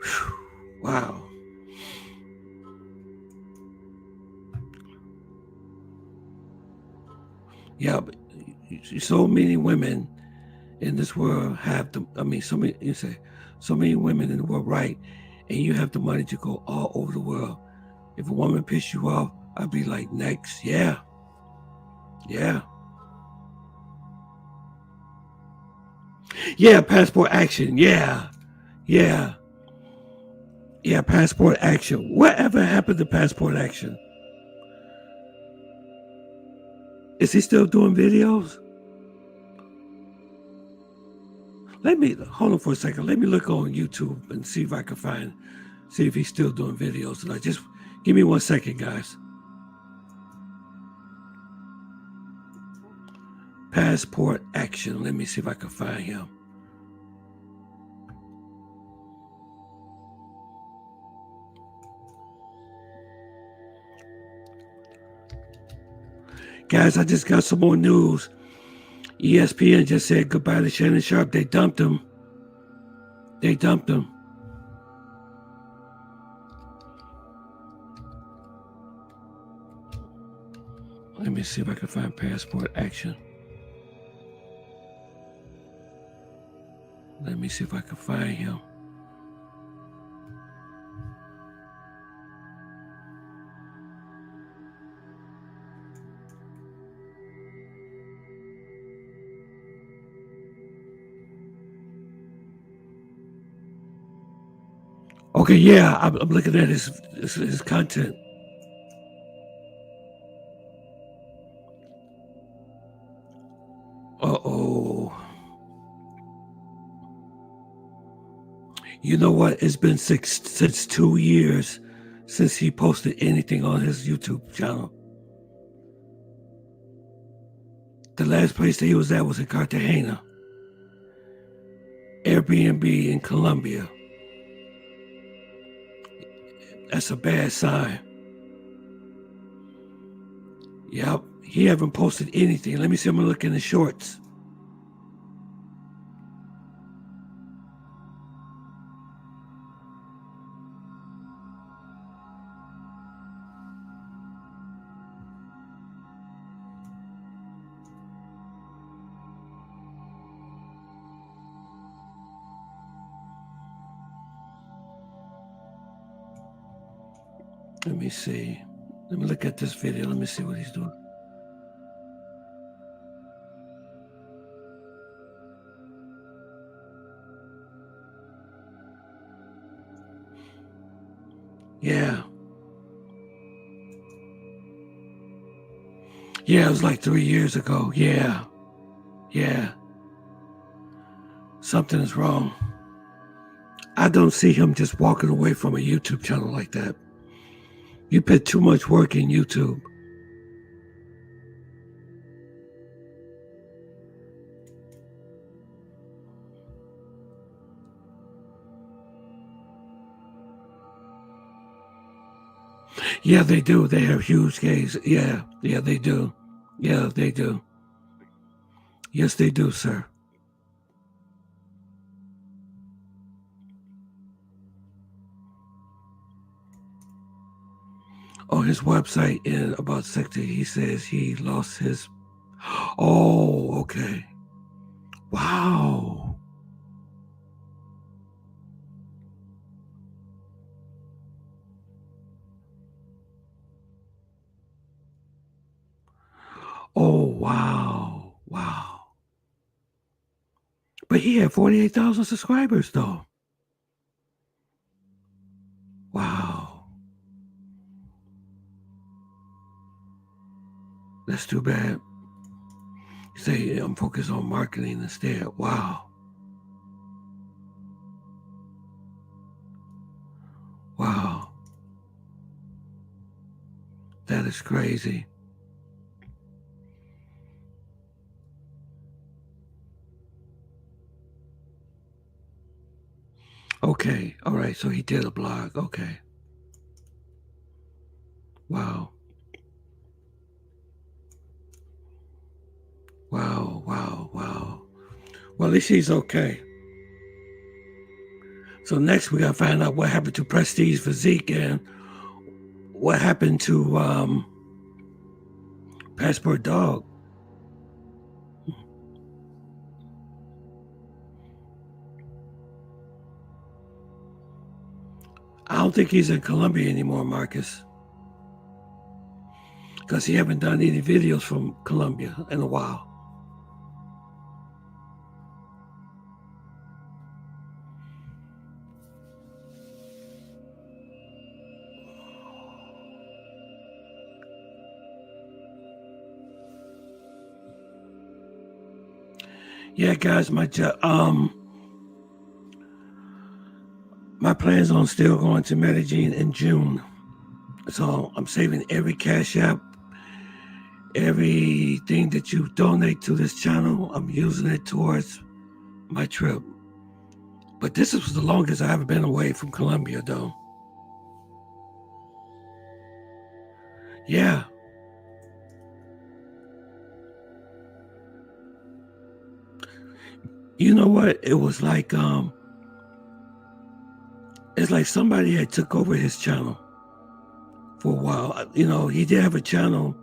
Whew, wow. Yeah, but so many women in this world have the, so many women in the world, right? And you have the money to go all over the world. If a woman pisses you off, I'd be like, next, yeah. Yeah, passport action, yeah, passport action. Whatever happened to passport action? Is he still doing videos? Hold on for a second. Let me look on YouTube and see if I can see if he's still doing videos. And just give me 1 second, guys. Passport action. Let me see if I can find him. Guys, I just got some more news. ESPN just said goodbye to Shannon Sharp. They dumped him. Let me see if I can find passport action. Let me see if I can find him. Okay, yeah, I'm looking at his content. Uh-oh. You know what? It's been since 2 years since he posted anything on his YouTube channel. The last place that he was at was in Cartagena. Airbnb in Colombia. That's a bad sign. Yep, he haven't posted anything. Let me see, I'm gonna look in the shorts. Let me see. Let me look at this video. Let me see what he's doing. Yeah. Yeah, it was like 3 years ago. Yeah. Something is wrong. I don't see him just walking away from a YouTube channel like that. You put too much work in YouTube. Yeah, they do. They have huge gays. Yeah, they do. Yeah, they do. Yes, they do, sir. On his website in about 60, he says he lost his. Oh, okay. Wow. Oh, wow. Wow. But he had 48,000 subscribers, though. Wow. That's too bad. You say, I'm focused on marketing instead. Wow. Wow. That is crazy. Okay. All right. So he did a blog. Okay. Wow. Wow. Wow. Wow. Well, at least he's okay. So next we gotta find out what happened to Prestige Physique and what happened to Passport Dog. I don't think he's in Colombia anymore, Marcus. Because he haven't done any videos from Colombia in a while. Yeah, guys, my plans on still going to Medellin in June. So I'm saving every Cash App, everything that you donate to this channel, I'm using it towards my trip. But this was the longest I ever been away from Colombia, though. Yeah. You know what? It was like, it's like somebody had took over his channel for a while. You know, he did have a channel,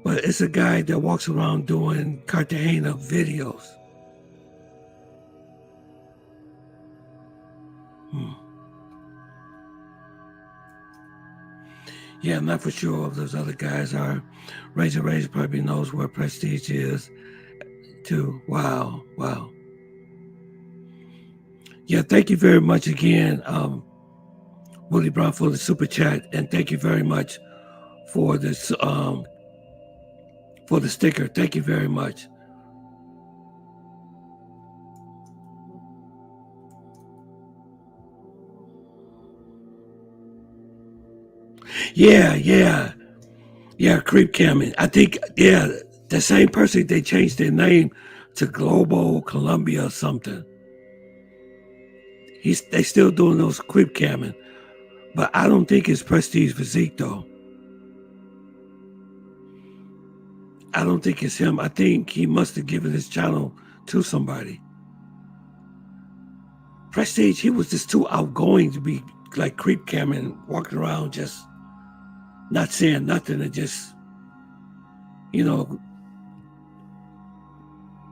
but it's a guy that walks around doing Cartagena videos. Yeah, I'm not for sure if those other guys are. Razor probably knows where Prestige is, too. Wow, wow. Yeah, thank you very much again, Willie Brown, for the super chat, and thank you very much for this, for the sticker. Thank you very much. Yeah, Creep Camming. I think, the same person, they changed their name to Global Columbia or something. They still doing those Creep Camming, but I don't think it's Prestige Physique, though. I don't think it's him. I think he must have given his channel to somebody. Prestige, he was just too outgoing to be like creep camming, walking around just not saying nothing and just,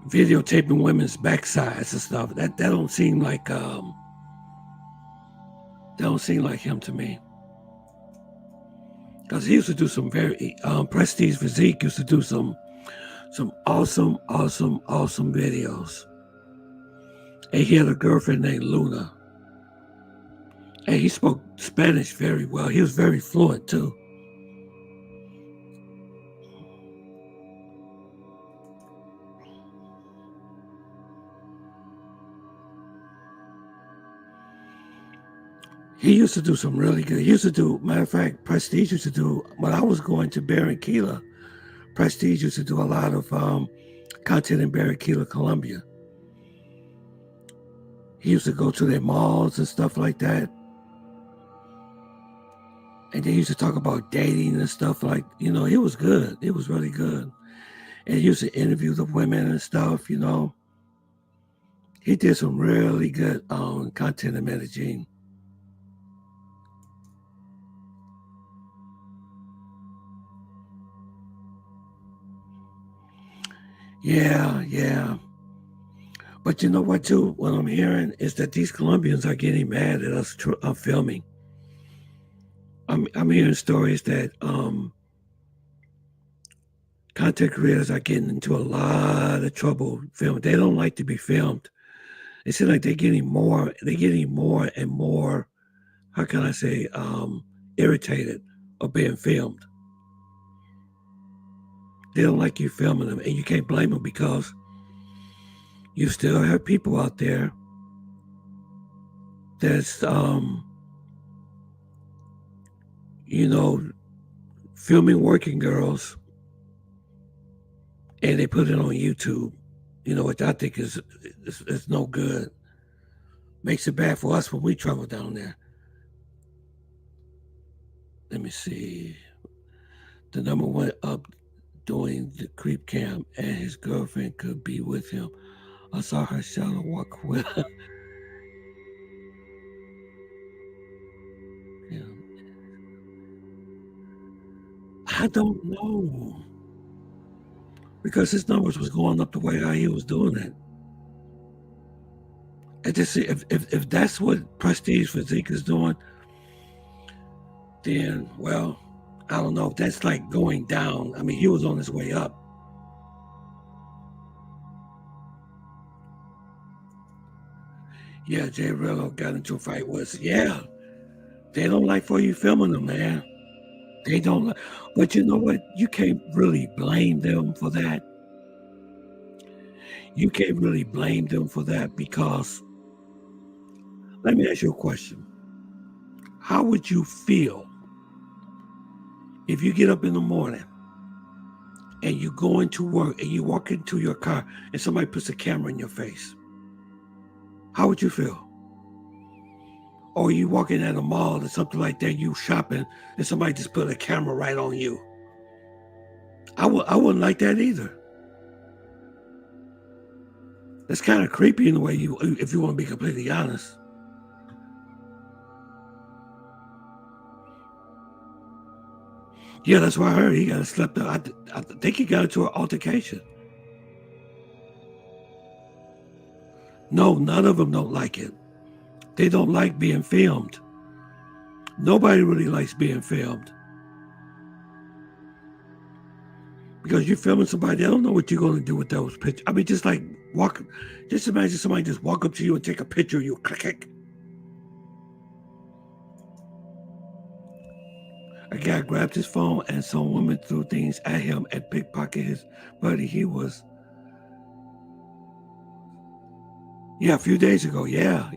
videotaping women's backsides and stuff. That don't seem like him to me. Because he used to do some very Prestige Physique used to do some awesome videos. And he had a girlfriend named Luna. And he spoke Spanish very well. He was very fluent too. He used to do some really good. He used to do, matter of fact, Prestige used to do, when I was going to Barranquilla, Prestige used to do a lot of content in Barranquilla, Colombia. He used to go to their malls and stuff like that. And they used to talk about dating and stuff like, it was good. It was really good. And he used to interview the women and stuff, He did some really good content in Medellin. Yeah. But you know what, too? What I'm hearing is that these Colombians are getting mad at us filming. I'm hearing stories that content creators are getting into a lot of trouble filming. They don't like to be filmed. It seems like they're getting more and more, how can I say, irritated of being filmed. They don't like you filming them, and you can't blame them because you still have people out there that's, filming working girls, and they put it on YouTube, which I think is no good. Makes it bad for us when we travel down there. Let me see. The number went up doing the creep cam, and his girlfriend could be with him. I saw her shadow walk with him. Yeah. I don't know. Because his numbers was going up the way how he was doing it. And just see, if that's what Prestige Physique is doing, then, well, I don't know. That's like going down. I mean, he was on his way up. Yeah, Jay Rillo got into a fight with, yeah. They don't like for you filming them, man. They don't like, but you know what? You can't really blame them for that. You can't really blame them for that because, let me ask you a question. How would you feel if you get up in the morning and you go into work and you walk into your car and somebody puts a camera in your face? How would you feel? Or you walking at a mall or something like that, you shopping, and somebody just put a camera right on you? I wouldn't like that either. That's kind of creepy in the way if you want to be completely honest. Yeah, that's what I heard. He got slept up. I think he got into an altercation. No, none of them don't like it. They don't like being filmed. Nobody really likes being filmed. Because you're filming somebody, they don't know what you're going to do with those pictures. I mean, just imagine somebody just walk up to you and take a picture of you, click. A guy grabbed his phone and some woman threw things at him and pickpocketed his buddy. He was, a few days ago. Yeah.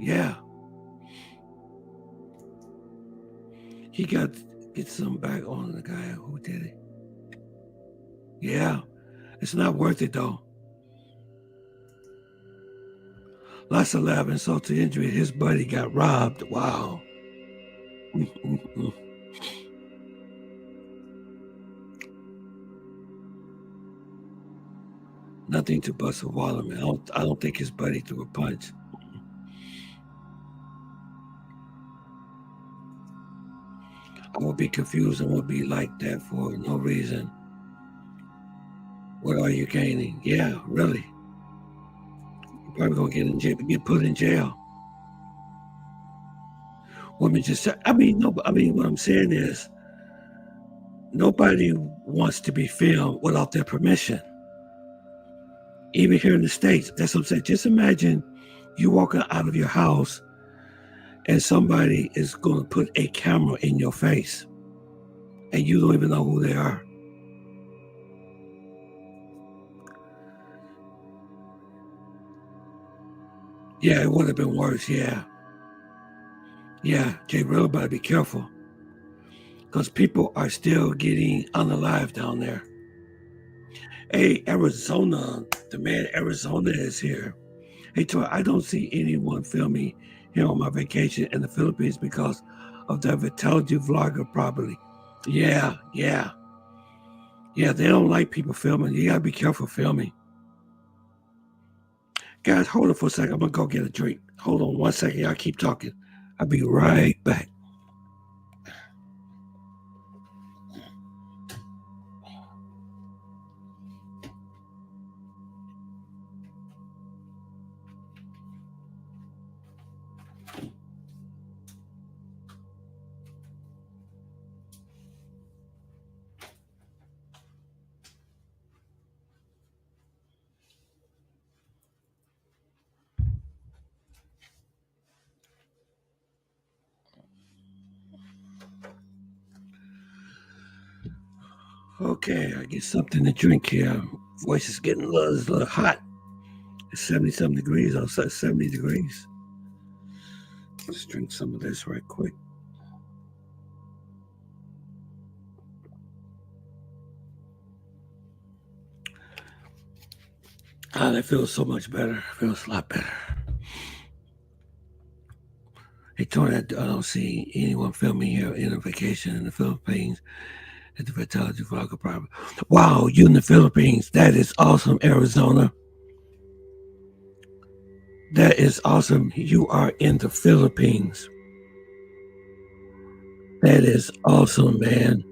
He get some back on the guy who did it. Yeah, it's not worth it though. Lots of laugh, insult to injury. His buddy got robbed. Wow. Nothing to bust a wallet, man. I don't think his buddy threw a punch. I would be confused and would be like that for no reason. What are you gaining? Yeah, really. You're probably gonna get put in jail. Women just say, what I'm saying is, nobody wants to be filmed without their permission. Even here in the States, that's what I'm saying. Just imagine you walking out of your house and somebody is going to put a camera in your face and you don't even know who they are. Yeah, it would have been worse, yeah. Yeah, Jay Real better be careful. Because people are still getting unalived down there. Hey, Arizona, the man Arizona is here. Hey, Troy, I don't see anyone filming here on my vacation in the Philippines because of the vitality vlogger properly. Yeah. They don't like people filming. You gotta be careful filming. Guys, hold on for a second. I'm gonna go get a drink. Hold on 1 second. Y'all keep talking. I'll be right back. Okay, I get something to drink here. Voice is getting a little hot. It's 70-something degrees outside, 70 degrees. Let's drink some of this right quick. Ah, that feels so much better. Feels a lot better. Hey, Tony, I don't see anyone filming here in a vacation in the Philippines at the Vitality Vlogger property. Wow, you in the Philippines. That is awesome, Arizona. That is awesome. You are in the Philippines. That is awesome, man.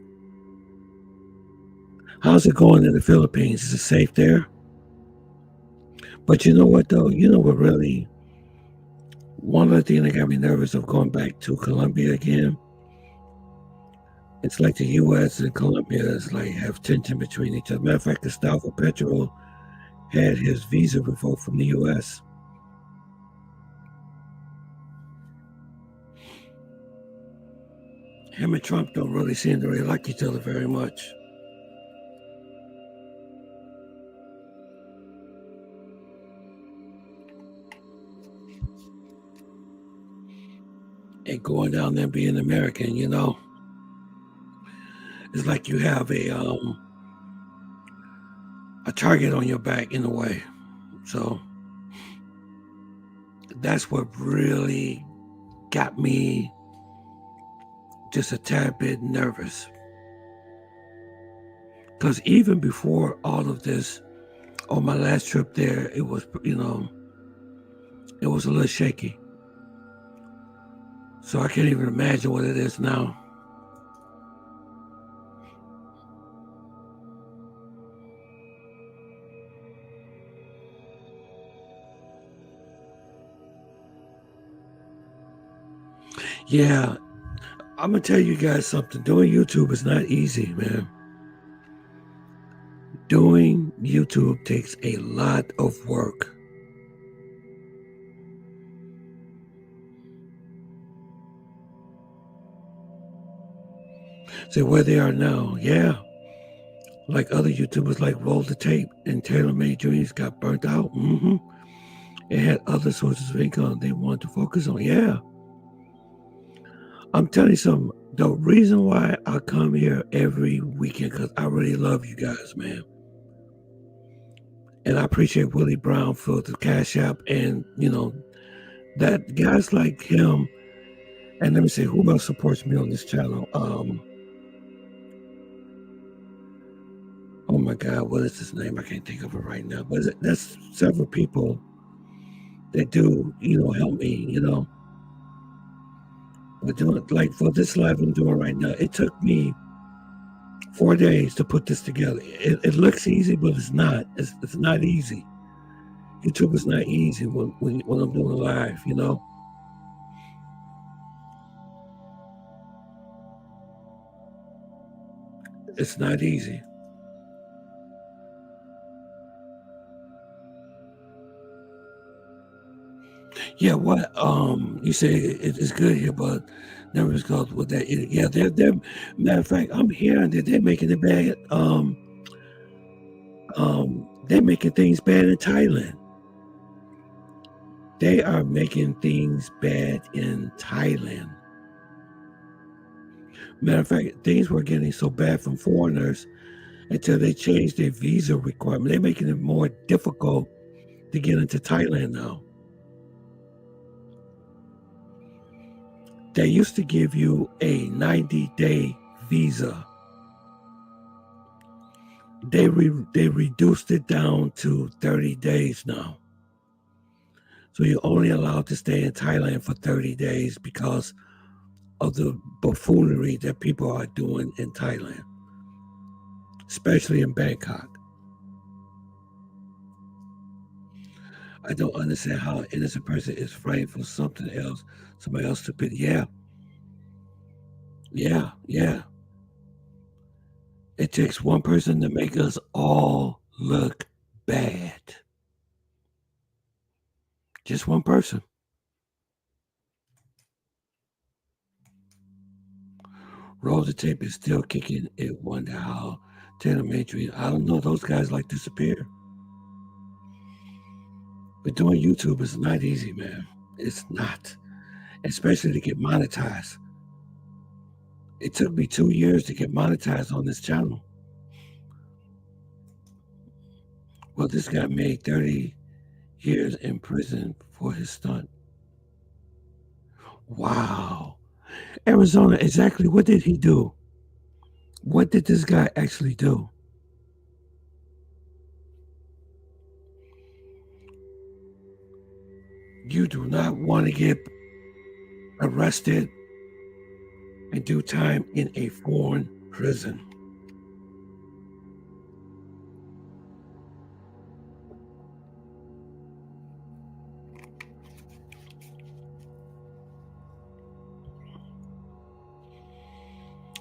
How's it going in the Philippines? Is it safe there? But you know what, though? You know what really... One of the things that got me nervous of going back to Colombia again, it's like the U.S. and Colombia is like have tension between each other. Matter of fact, Gustavo Petro had his visa revoked from the U.S. Him and Trump don't really seem to really like each other very much. And going down there being American, you know, it's like you have a target on your back in a way. So that's what really got me just a tad bit nervous. Because even before all of this, on my last trip there, it was, you know, it was a little shaky. So I can't even imagine what it is now. Yeah, I'm gonna tell you guys something. Doing YouTube is not easy, man. Doing YouTube takes a lot of work. So where they are now, yeah. Like other YouTubers like Roll the Tape and Taylor Made Dreams got burnt out. It had other sources of income they wanted to focus on. Yeah. I'm telling you something. The reason why I come here every weekend, because I really love you guys, man. And I appreciate Willie Brown for the Cash App and, you know, that guys like him. And let me say, who else supports me on this channel? Oh my God, what is his name? I can't think of it right now. But that's several people that do, you know, help me, you know. But doing like for this live I'm doing right now, it took me 4 days to put this together. It looks easy, but it's not. It's not easy. YouTube is not easy when I'm doing live, you know. It's not easy. Yeah, what you say it's good here, but numbers goes with that. Yeah, they're matter of fact, I'm hearing that they're making it bad. They're making things bad in Thailand. They are making things bad in Thailand. Matter of fact, things were getting so bad from foreigners until they changed their visa requirement. They're making it more difficult to get into Thailand now. They used to give you a 90-day visa. They reduced it down to 30 days now. So you're only allowed to stay in Thailand for 30 days because of the buffoonery that people are doing in Thailand, especially in Bangkok. I don't understand how an innocent person is framed for something else, somebody else stupid. Yeah. It takes one person to make us all look bad. Just one person. Roll the tape is still kicking. It wonder how Telemetry. I don't know. Those guys like disappear. But doing YouTube is not easy, man. It's not. Especially to get monetized. It took me 2 years to get monetized on this channel. Well, this guy made 30 years in prison for his stunt. Wow. Arizona, exactly what did he do? What did this guy actually do? You do not want to get arrested and do time in a foreign prison.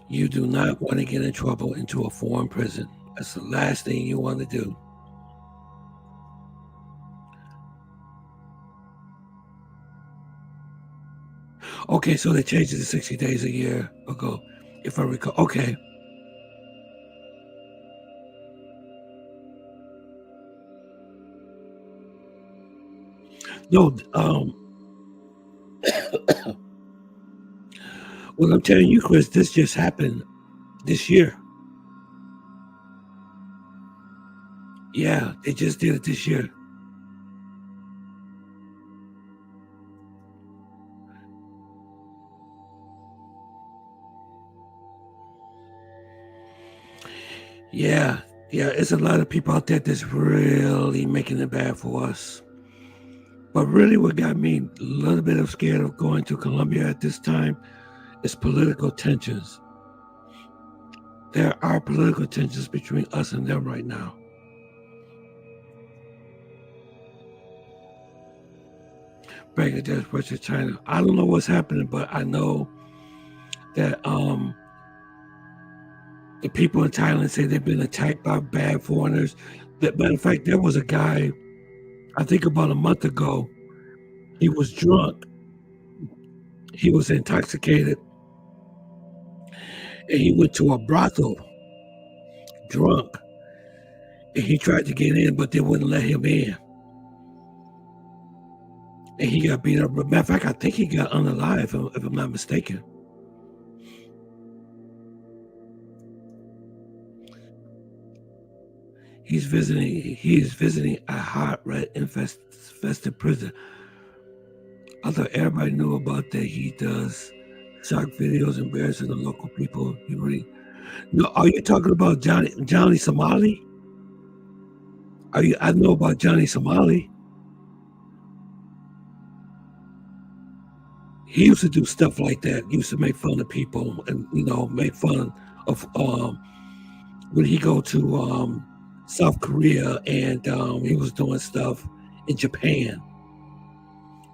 You do not want to get in trouble into a foreign prison. That's the last thing you want to do. Okay, so they changed it to 60 days a year ago, if I recall. Okay. No, well, I'm telling you, Chris, this just happened this year. Yeah, they just did it this year. Yeah, it's a lot of people out there that's really making it bad for us. But really what got me a little bit of scared of going to Colombia at this time is political tensions. There are political tensions between us and them right now. Bangladesh versus China. I don't know what's happening, but I know that the people in Thailand say they've been attacked by bad foreigners. That matter of fact, there was a guy, I think about a month ago, he was drunk. He was intoxicated. And he went to a brothel drunk. And he tried to get in, but they wouldn't let him in. And he got beat up. Matter of fact, I think he got unalive, if I'm not mistaken. He is visiting a hot rat infested prison. I thought everybody knew about that. He does shock videos embarrassing the local people. He really. No, are you talking about Johnny Somali? I know about Johnny Somali. He used to do stuff like that. He used to make fun of people and make fun of when he go to South Korea and he was doing stuff in Japan.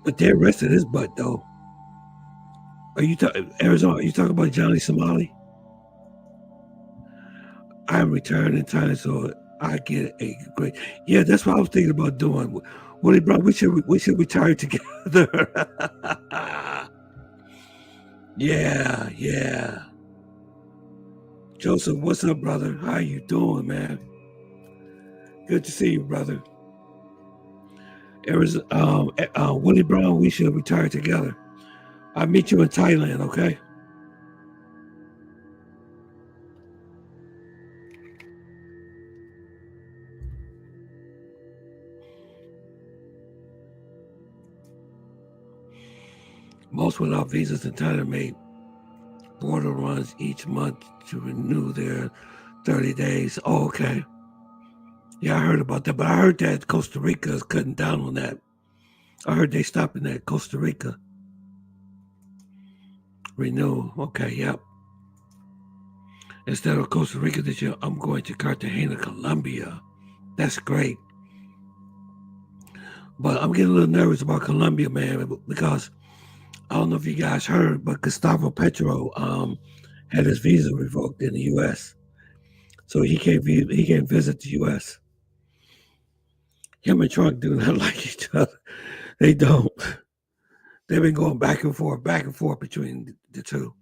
But they arrested his butt though. Are you Arizona? Are you talking about Johnny Somali? I'm retired in time, so I get a great. Yeah, that's what I was thinking about doing. Willie Brown, we should retire together. Yeah. Joseph, what's up, brother? How you doing, man? Good to see you, brother. Willie Brown, we should retire together. I'll meet you in Thailand, okay? Most without visas in Thailand make border runs each month to renew their 30 days. Oh, okay. Yeah, I heard about that, but I heard that Costa Rica is cutting down on that. I heard they stopping at Costa Rica. Renew. Okay, yep. Instead of Costa Rica this year, I'm going to Cartagena, Colombia. That's great. But I'm getting a little nervous about Colombia, man, because I don't know if you guys heard, but Gustavo Petro had his visa revoked in the U.S. So he can't visit the U.S. Him and Trump do not like each other. They don't. They've been going back and forth between the two.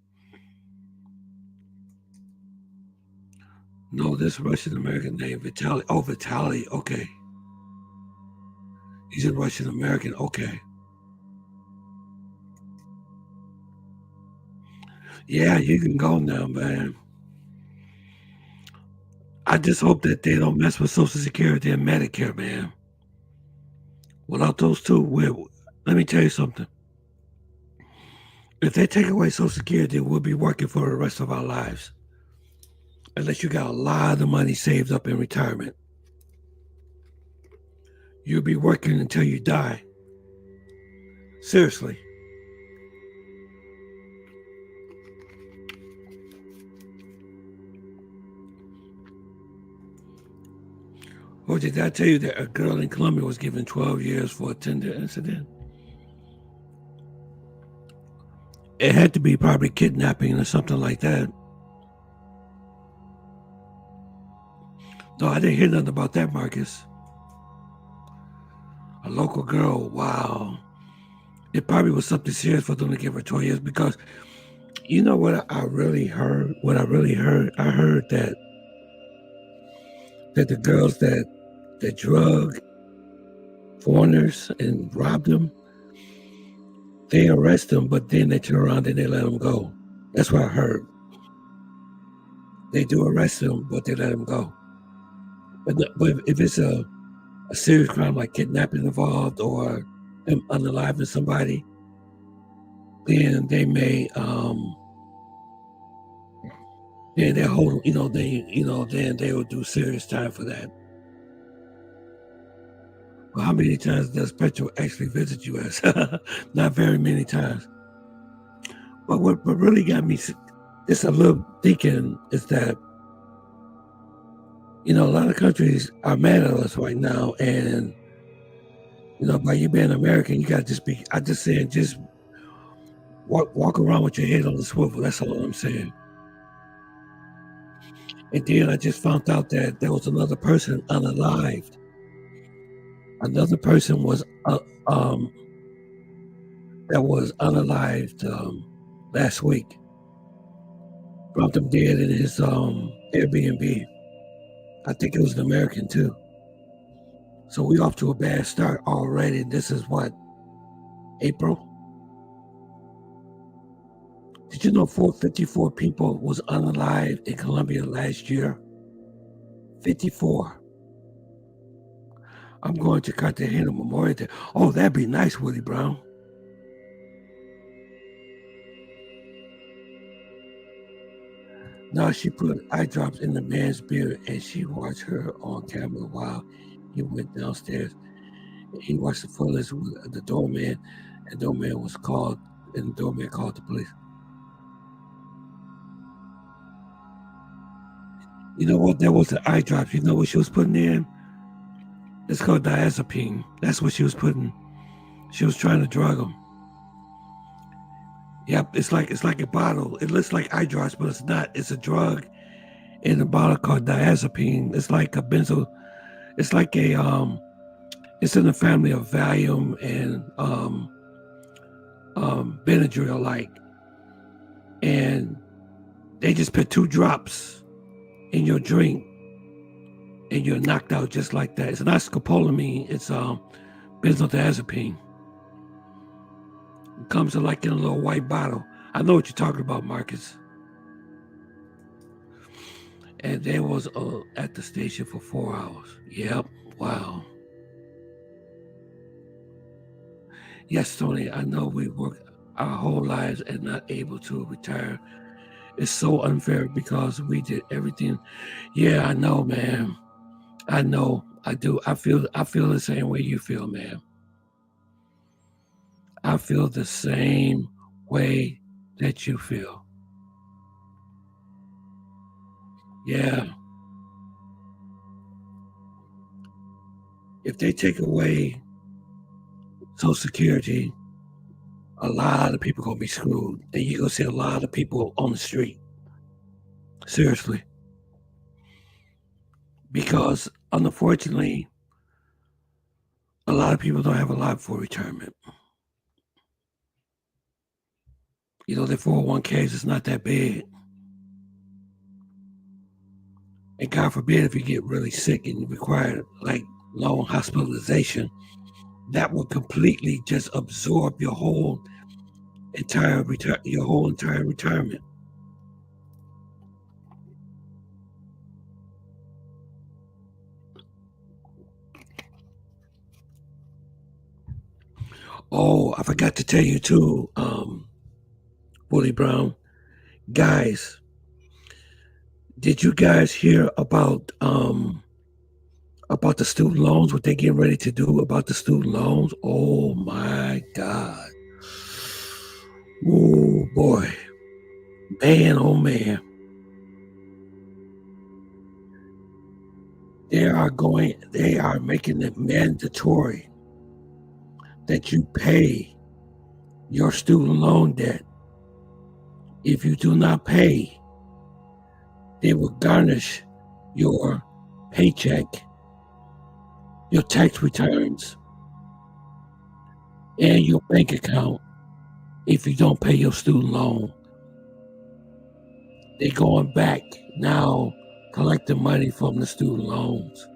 No, this Russian American name, Vitaly. Oh, Vitaly. Okay. He's a Russian American. Okay. Yeah, you can go now, man. I just hope that they don't mess with Social Security and Medicare, man. Without those two, let me tell you something. If they take away Social Security, we'll be working for the rest of our lives. Unless you got a lot of money saved up in retirement. You'll be working until you die. Seriously. Or did I tell you that a girl in Colombia was given 12 years for a Tinder incident? It had to be probably kidnapping or something like that. No, I didn't hear nothing about that, Marcus. A local girl, wow. It probably was something serious for them to give her 12 years because you know what I really heard? I heard that the girls that drug foreigners and robbed them, they arrest them, but then they turn around and they let them go. That's what I heard. They do arrest them, but they let them go. But if it's a serious crime like kidnapping involved or them unaliving somebody, then they may then they hold then they will do serious time for that. Well, how many times does Petro actually visit U.S.? Not very many times. But what really got me just a little thinking is that, a lot of countries are mad at us right now. And, by you being American, you got to just walk around with your head on the swivel. That's all I'm saying. And then I just found out that there was another person unalived. Another person was that was unalived last week. Found him dead in his Airbnb. I think it was an American too. So we off to a bad start already. This is what, April? Did you know 454 people was unalived in Colombia last year? 54. I'm going to Cartagena Memorial Day. Oh, that'd be nice, Willie Brown. No, she put eye drops in the man's beard and she watched her on camera while he went downstairs. He watched the footage with the doorman, and the doorman called the police. You know what? That was the eye drops. You know what she was putting in? It's called diazepam. That's what she was putting. She was trying to drug him. Yep, it's like a bottle. It looks like eye drops, but it's not. It's a drug in a bottle called diazepam. It's like a benzo. It's like a it's in the family of Valium and Benadryl like. And they just put 2 drops in your drink and you're knocked out just like that. It's not scopolamine, it's benzodiazepine. It comes in a little white bottle. I know what you're talking about, Marcus. And they was at the station for 4 hours. Yep, wow. Yes, Tony, I know we work. our whole lives and not able to retire. It's so unfair because we did everything. Yeah, I know, man. I know. I do. I feel the same way you feel, man. I feel the same way that you feel. Yeah. If they take away Social Security, a lot of people gonna be screwed, and you're gonna see a lot of people on the street. Seriously, because unfortunately, a lot of people don't have a lot for retirement. You know, their 401ks is not that big. And God forbid if you get really sick and you require like long hospitalization, that will completely just absorb your whole entire retirement. Oh, I forgot to tell you too, Willie Brown. Guys, did you guys hear about the student loans, what they're getting ready to do about the student loans? Oh my God. Oh boy. Man, oh man. They are making it mandatory that you pay your student loan debt. If you do not pay, they will garnish your paycheck, your tax returns, and your bank account if you don't pay your student loan. They're going back now, collecting money from the student loans.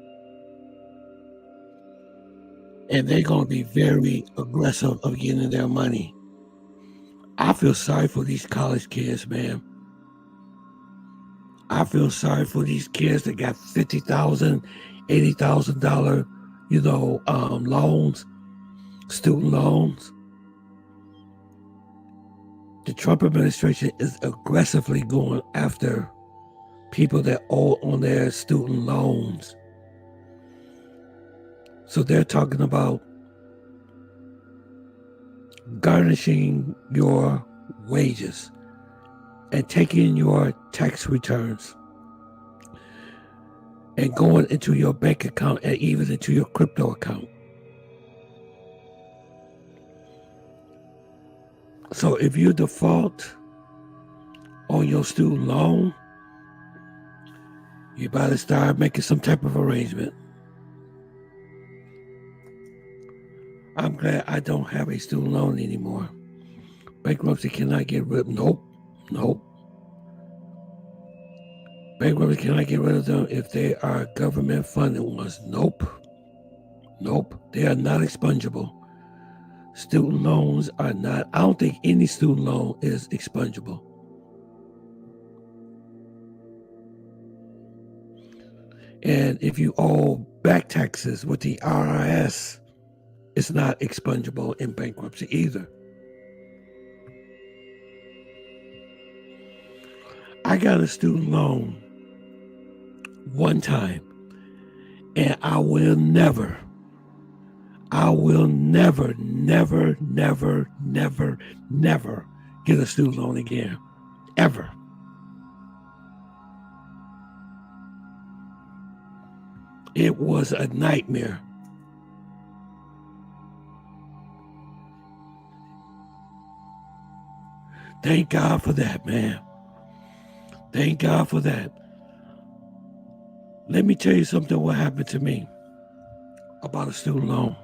And they're going to be very aggressive of getting their money. I feel sorry for these college kids, man. I feel sorry for these kids that got $50,000, $80,000, loans, student loans. The Trump administration is aggressively going after people that owe on their student loans. So they're talking about garnishing your wages and taking your tax returns and going into your bank account and even into your crypto account. So if you default on your student loan, you better start making some type of arrangement. I'm glad I don't have a student loan anymore. Bankruptcy cannot get rid of them. Nope. Bankruptcy cannot get rid of them if they are government funded ones. Nope. They are not expungible. Student loans are not. I don't think any student loan is expungible. And if you owe back taxes with the IRS, it's not expungible in bankruptcy either. I got a student loan one time, and I will never get a student loan again, ever. It was a nightmare. Thank God for that, man. Thank God for that. Let me tell you something what happened to me about a student loan.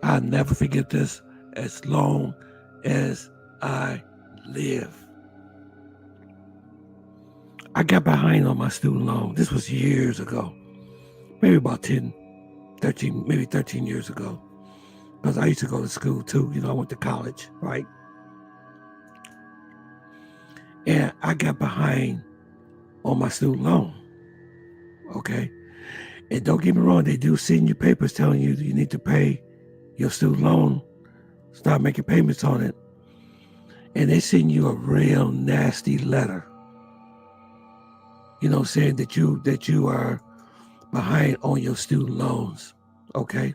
I'll never forget this as long as I live. I got behind on my student loan. This was years ago. Maybe about 13 years ago. Because I used to go to school too. I went to college, right? And I got behind on my student loan. Okay? And don't get me wrong, they do send you papers telling you you need to pay your student loan, start making payments on it. and they send you a real nasty letter, saying that you are behind on your student loans, okay?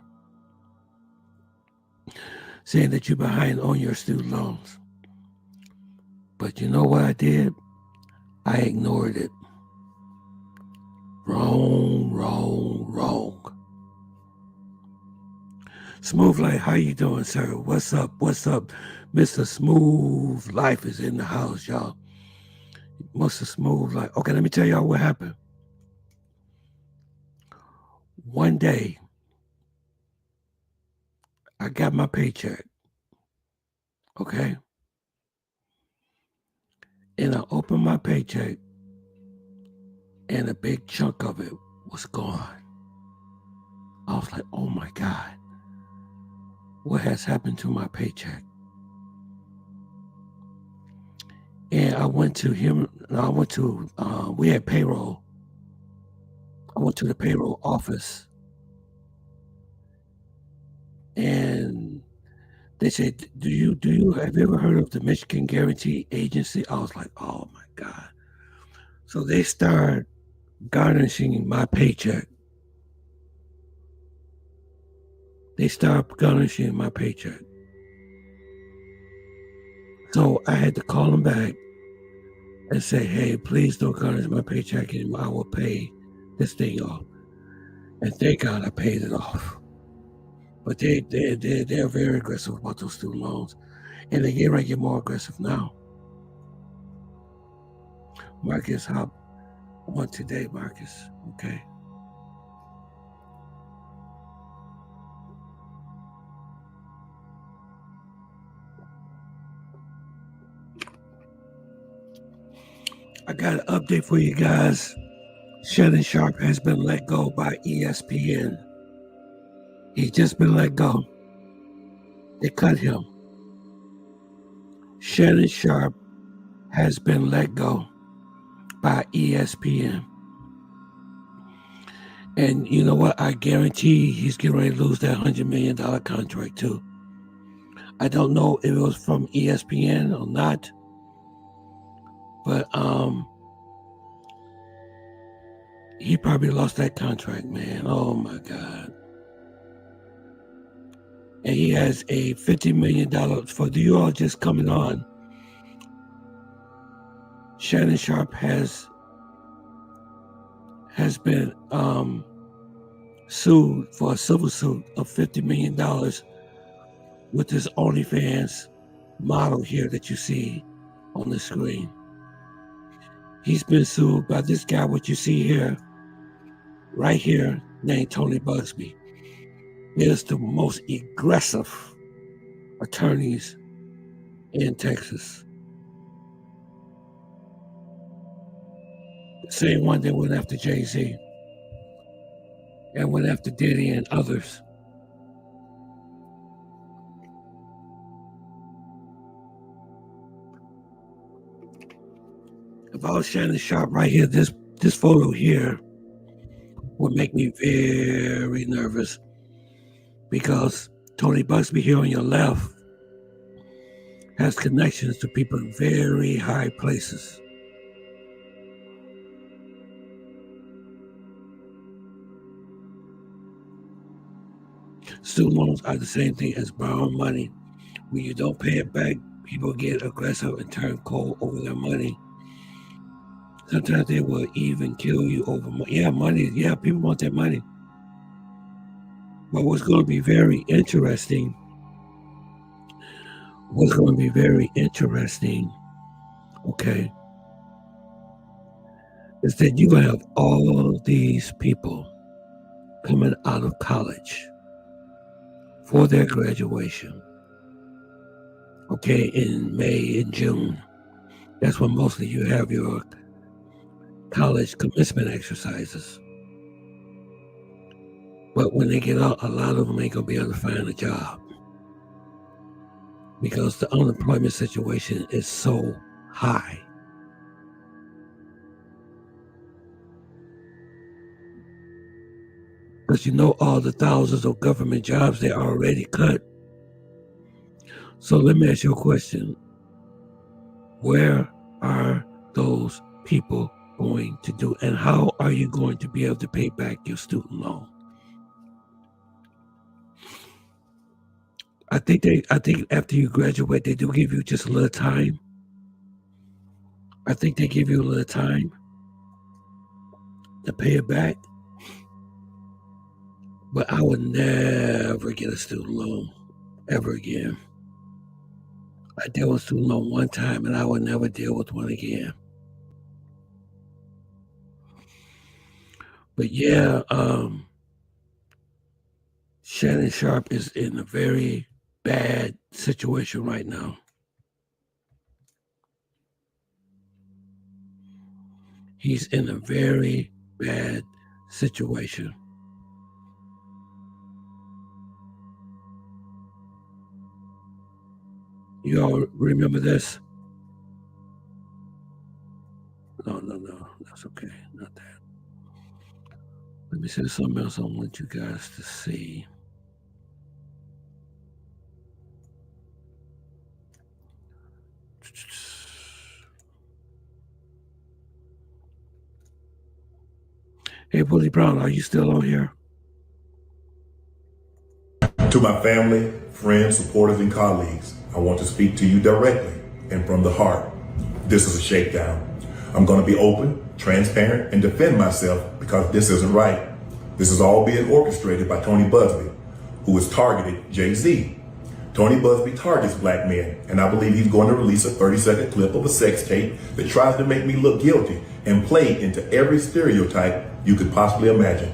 Saying that you're behind on your student loans. But you know what I did? I ignored it. Wrong, wrong, wrong. Smooth Life, how you doing, sir? What's up? What's up? Mr. Smooth Life is in the house, y'all. Mr. Smooth Life. Okay, let me tell y'all what happened. One day, I got my paycheck, okay? And I opened my paycheck, and a big chunk of it was gone. I was like, oh my God, what has happened to my paycheck? And I went to him, we had payroll. I went to the payroll office, and they said, have you ever heard of the Michigan Guarantee Agency? I was like, oh my God. So they started garnishing my paycheck. So I had to call them back and say, hey, please don't garnish my paycheck anymore. I will pay this thing off. And thank God I paid it off. But they're very aggressive about those student loans. And they're getting ready to get more aggressive now. Marcus, hop on today, Marcus. Okay. I got an update for you guys. Shannon Sharp has been let go by ESPN. He's just been let go. They cut him. Shannon Sharp has been let go by ESPN. And you know what? I guarantee he's getting ready to lose that $100 million contract too. I don't know if it was from ESPN or not, but he probably lost that contract, man. Oh my God. And he has a $50 million for you all just coming on. Shannon Sharp has been sued for a civil suit of $50 million with this OnlyFans model here that you see on the screen. He's been sued by this guy, what you see here, right here, named Tony Bugsby. He is the most aggressive attorneys in Texas. The same one that went after Jay-Z and went after Diddy and others. If I was Shannon Sharp right here, this photo here would make me very nervous, because Tony Bugsby here on your left has connections to people in very high places. Student loans are the same thing as borrowing money. When you don't pay it back, people get aggressive and turn cold over their money. Sometimes they will even kill you over money. Yeah, money. Yeah, people want that money. But what's going to be very interesting, okay, is that you're going to have all these people coming out of college for their graduation, okay, in May and June. That's when mostly you have your college commencement exercises. But when they get out, a lot of them ain't going to be able to find a job, because the unemployment situation is so high. Because you know all the thousands of government jobs they already cut. So let me ask you a question. Where are those people going to do? And how are you going to be able to pay back your student loan? I think after you graduate, they do give you just a little time. I think they give you a little time to pay it back. But I would never get a student loan ever again. I dealt with student loan one time, and I would never deal with one again. But yeah, Shannon Sharpe is in a very bad situation right now. He's in a very bad situation. You all remember this? No, that's okay, not that. Let me say something else I want you guys to see. Hey, Willie Brown, are you still on here? To my family, friends, supporters, and colleagues, I want to speak to you directly and from the heart. This is a shakedown. I'm going to be open, transparent, and defend myself because this isn't right. This is all being orchestrated by Tony Busby, who has targeted Jay-Z. Tony Busby targets black men, and I believe he's going to release a 30-second clip of a sex tape that tries to make me look guilty and play into every stereotype you could possibly imagine.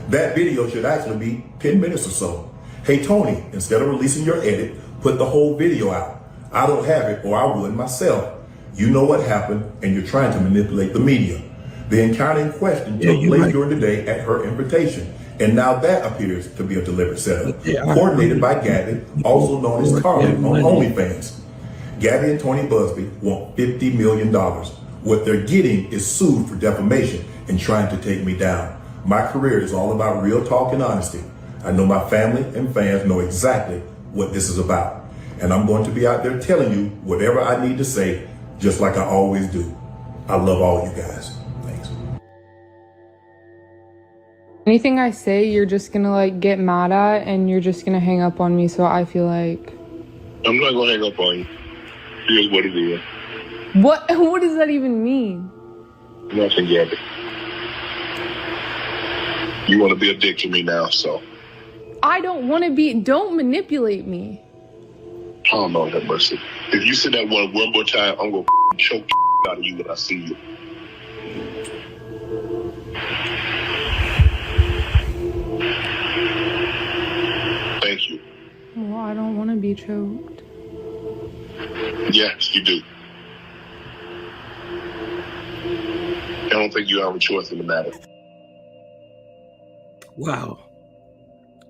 That video should actually be 10 minutes or so. Hey, Tony, instead of releasing your edit, put the whole video out. I don't have it, or I would myself. You know what happened, and you're trying to manipulate the media. The encounter in question took place during the day at her invitation, and now that appears to be a deliberate setup, coordinated by Gabby, also known as Carly on OnlyFans. Gabby and Tony Busby want $50 million. What they're getting is sued for defamation and trying to take me down. My career is all about real talk and honesty. I know my family and fans know exactly what this is about. And I'm going to be out there telling you whatever I need to say, just like I always do. I love all you guys. Thanks. Anything I say, you're just gonna like get mad at and you're just gonna hang up on me, so I feel like... I'm not gonna hang up on you. Here's what it is. What does that even mean? Nothing, Gabby. You want to be a dick to me now, so... I don't want to be... Don't manipulate me. Oh, Lord have mercy. If you say that one more time, I'm going to choke the out of you when I see you. Thank you. Well, I don't want to be choked. Yes, you do. I don't think you have a choice in the matter. Wow.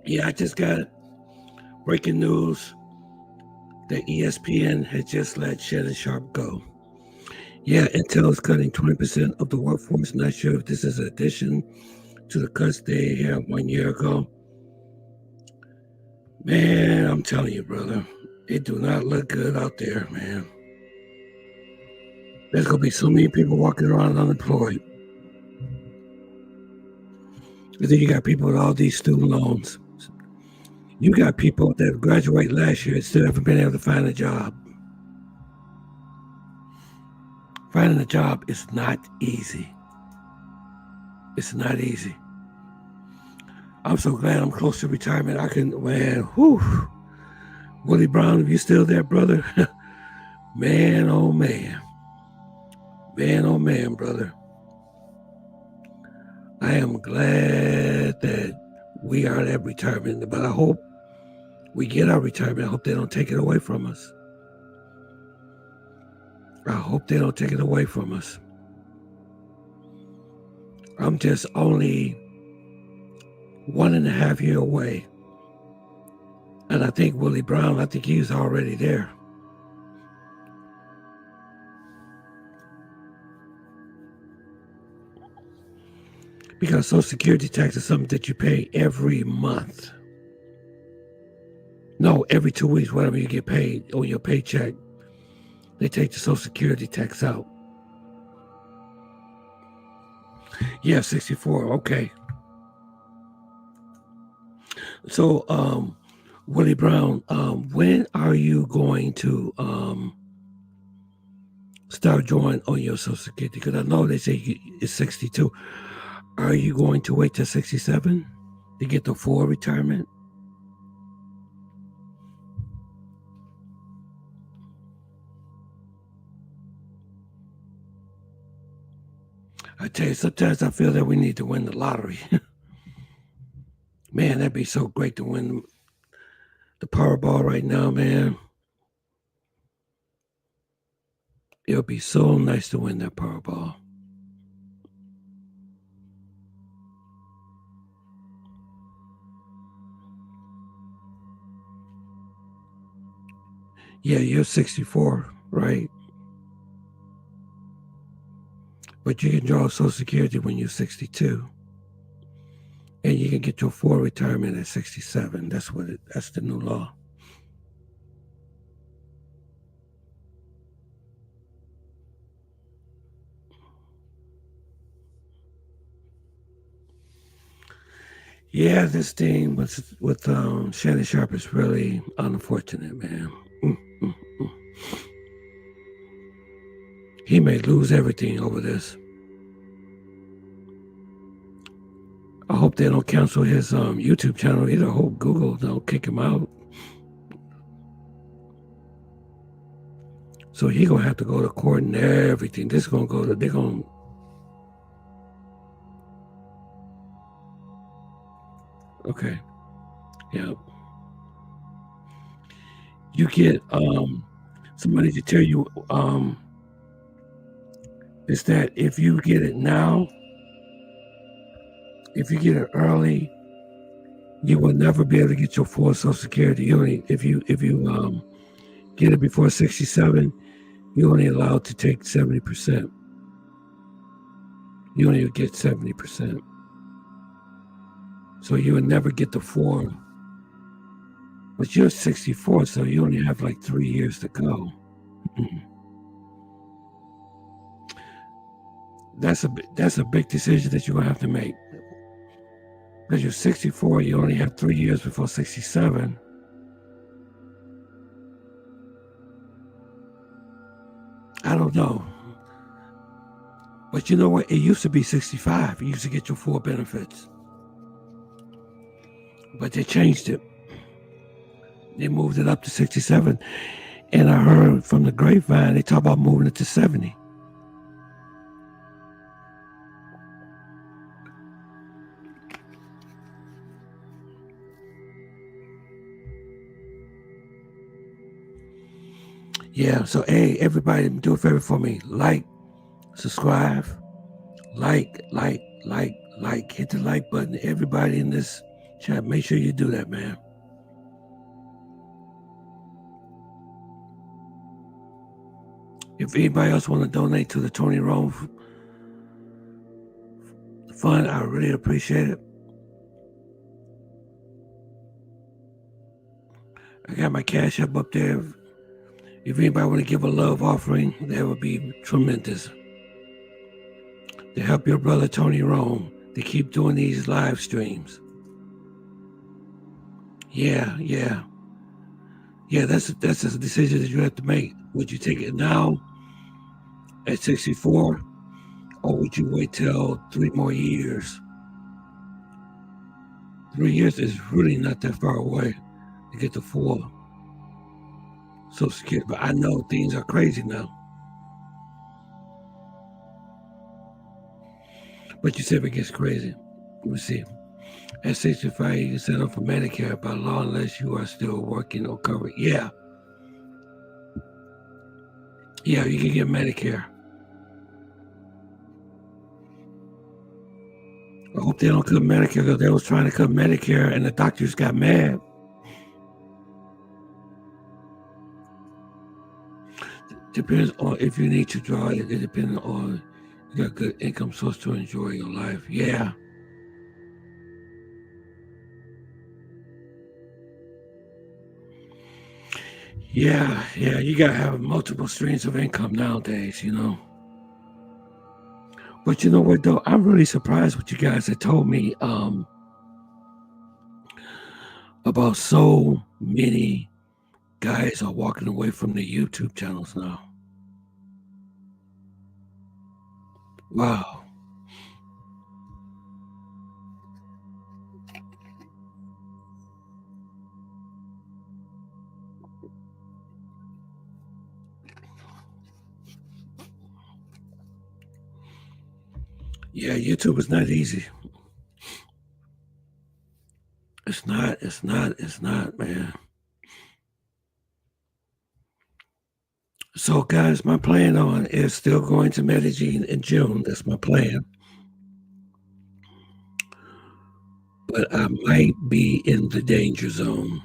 Yeah, I just got breaking news that ESPN had just let Shannon Sharpe go. Yeah, Intel is cutting 20% of the workforce. Not sure if this is an addition to the cuts they had 1 year ago. Man, I'm telling you, brother, it do not look good out there, man. There's going to be so many people walking around unemployed. And then you got people with all these student loans. You got people that graduate last year and still haven't been able to find a job. Finding a job is not easy. It's not easy. I'm so glad I'm close to retirement. I can, man, whew. Willie Brown, if you still there, brother, man, oh man. Man, oh man, brother. I am glad that we are at retirement, but I hope we get our retirement. I hope they don't take it away from us. I hope they don't take it away from us. I'm just only 1.5 years away. And I think Willie Brown, I think he's already there. Because Social Security tax is something that you pay every month. No, every 2 weeks, whatever you get paid on your paycheck. They take the Social Security tax out. Yeah, 64. Okay. So, Willie Brown, when are you going to start drawing on your Social Security? Because I know they say it's 62. Are you going to wait till 67 to get the full retirement? I tell you, sometimes I feel that we need to win the lottery. Man, that'd be so great to win the Powerball right now, man. It would be so nice to win that Powerball. Yeah, you're 64, right? But you can draw Social Security when you're 62. And you can get your full retirement at 67. That's the new law. Yeah, this thing with Shannon Sharp is really unfortunate, man. He may lose everything over this. I hope they don't cancel his YouTube channel either. I hope Google don't kick him out. So he gonna have to go to court and everything. They're gonna. Okay. Yeah. You get somebody to tell you is that if you get it now, if you get it early, you will never be able to get your full Social Security. If you get it before 67, you're only allowed to take 70%. You only get 70%. So you would never get the full. But you're 64, so you only have like 3 years to go. That's a big decision that you're gonna have to make. Because you're 64, you only have 3 years before 67. I don't know. But you know what? It used to be 65. You used to get your full benefits. But they changed it. They moved it up to 67. And I heard from the grapevine, they talk about moving it to 70. Yeah, so hey, everybody, do a favor for me. Like, subscribe, like, hit the like button. Everybody in this chat, make sure you do that, man. If anybody else want to donate to the Tony Rome Fund, I really appreciate it. I got my Cash App up there. If anybody want to give a love offering, that would be tremendous. To help your brother Tony Rome to keep doing these live streams. Yeah, that's a decision that you have to make. Would you take it now at 64, or would you wait till 3 more years? 3 years is really not that far away to get the full Social Security, but I know things are crazy now. But you said it gets crazy. Let me see. At 65, you can sign up for Medicare by law unless you are still working or covered. Yeah, you can get Medicare. I hope they don't cut Medicare, because they was trying to cut Medicare and the doctors got mad. Depends on if you need to draw it. It depends on you got good income source to enjoy your life. Yeah. Yeah, you gotta have multiple streams of income nowadays, you know. But you know what though? I'm really surprised what you guys had told me about so many guys are walking away from the YouTube channels now. Wow. Yeah, YouTube is not easy. It's not, man. So guys, my plan on is still going to Medellin in June. That's my plan. But I might be in the danger zone.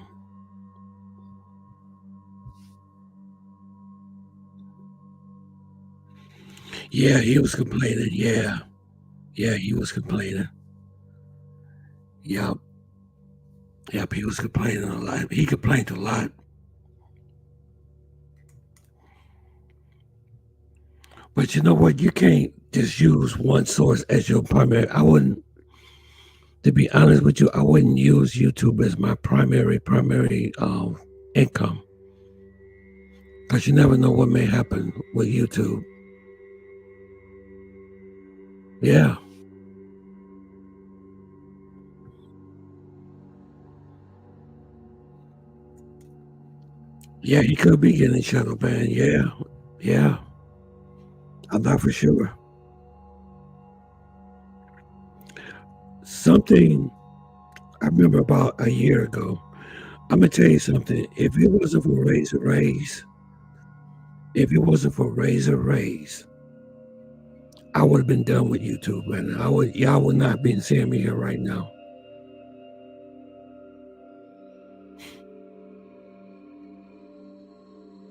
Yeah, he was complaining. Yeah, he was complaining. Yep, he was complaining a lot. He complained a lot. But you know what? You can't just use one source as your primary. I wouldn't, to be honest with you, I wouldn't use YouTube as my primary income. Because you never know what may happen with YouTube. Yeah. Yeah, he could be getting shadow banned. Yeah. I'm not for sure. Something I remember about a year ago. I'm gonna tell you something. If it wasn't for Razor Rays, I would have been done with YouTube, man. Y'all would not be seeing me here right now.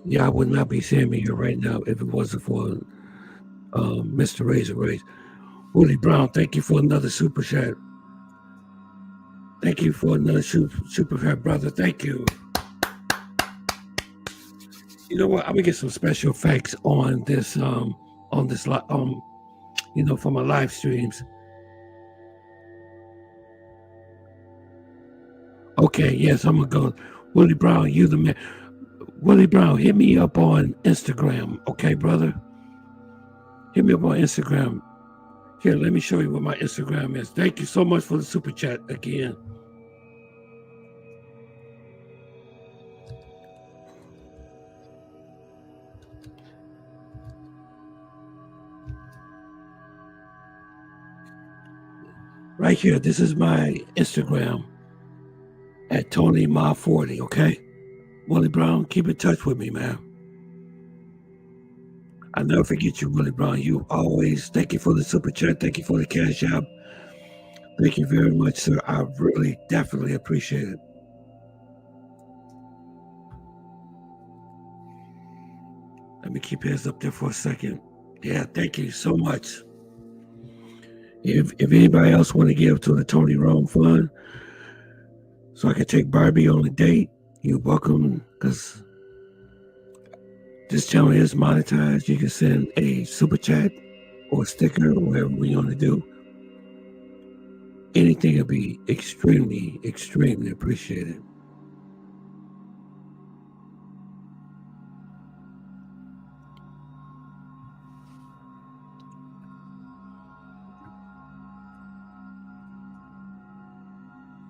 Y'all would not be seeing me here right now if it wasn't for Mr. Razor Rays. Woody Brown, thank you for another super chat. Thank you for another super chat, brother. Thank you. You know what? I'm gonna get some special effects on this for my live streams. Okay, yes, I'm gonna go. Willie Brown, you the man. Willie Brown, hit me up on Instagram, okay, brother? Hit me up on Instagram. Here, let me show you what my Instagram is. Thank you so much for the super chat again. Right here, this is my Instagram at TonyMa40, okay? Willie Brown, keep in touch with me, man. I'll never forget you, Willie Brown. You always, thank you for the super chat. Thank you for the cash app. Thank you very much, sir. I really, definitely appreciate it. Let me keep his up there for a second. Yeah, thank you so much. If anybody else want to give to the Tony Rome Fund so I can take Barbie on a date, you're welcome, because this channel is monetized. You can send a super chat or a sticker or whatever we want to do. Anything will be extremely, extremely appreciated.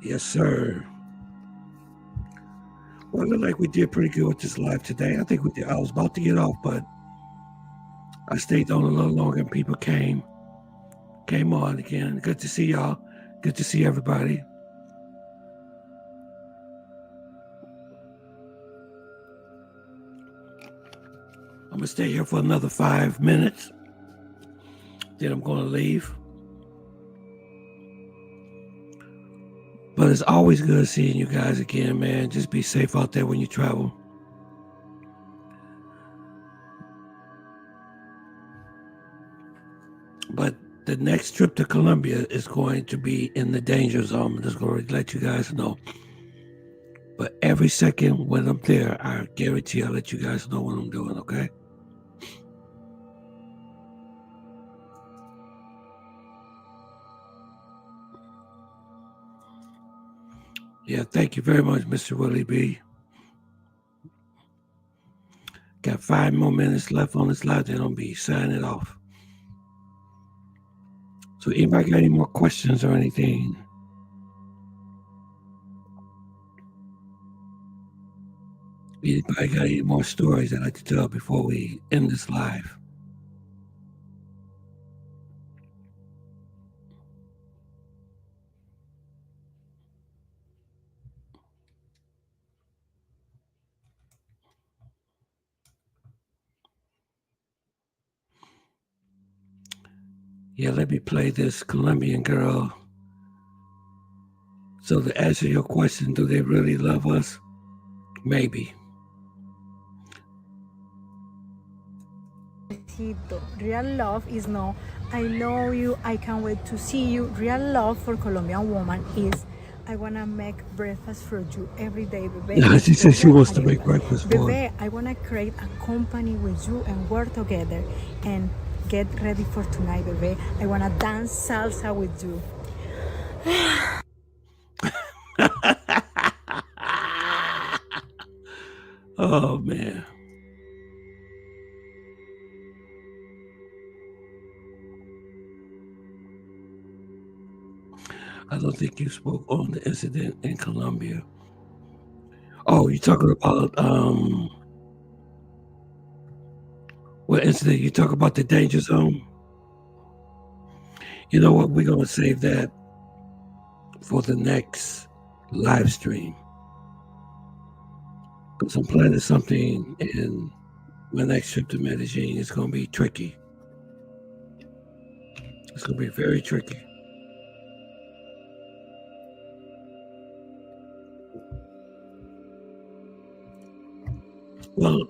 Yes, sir. Well, it looked like we did pretty good with this live today. I think we did. I was about to get off, but I stayed on a little longer and people came on again. Good to see y'all. Good to see everybody. I'm gonna stay here for another 5 minutes. Then I'm gonna leave. But it's always good seeing you guys again, man. Just be safe out there when you travel. But the next trip to Colombia is going to be in the danger zone. I'm just going to let you guys know. But every second when I'm there, I guarantee I'll let you guys know what I'm doing, okay? Yeah, thank you very much, Mr. Willie B. Got 5 more minutes left on this live, then I'll be signing off. So anybody got any more questions or anything? Anybody got any more stories I'd like to tell before we end this live? Yeah, let me play this Colombian girl. So to answer your question, do they really love us? Maybe. Real love is no, I love you, I can't wait to see you. Real love for Colombian woman is, I want to make breakfast for you every day, bebé. Yeah, she said she wants to make breakfast for Bebé, I want to create a company with you and work together and get ready for tonight, bebé. I want to dance salsa with you. Oh, man. I don't think you spoke on the incident in Colombia. Oh, you're talking about what incident? You talk about the danger zone? You know what? We're going to save that for the next live stream. Because I'm planning something, and my next trip to Medellin is going to be tricky. It's going to be very tricky. Well,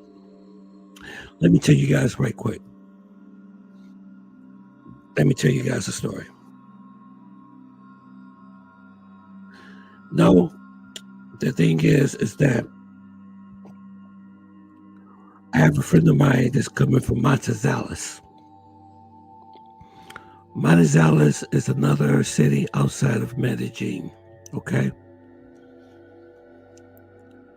let me tell you guys right quick. Let me tell you guys a story. No, the thing is that I have a friend of mine that's coming from Manizales. Manizales is another city outside of Medellin, okay?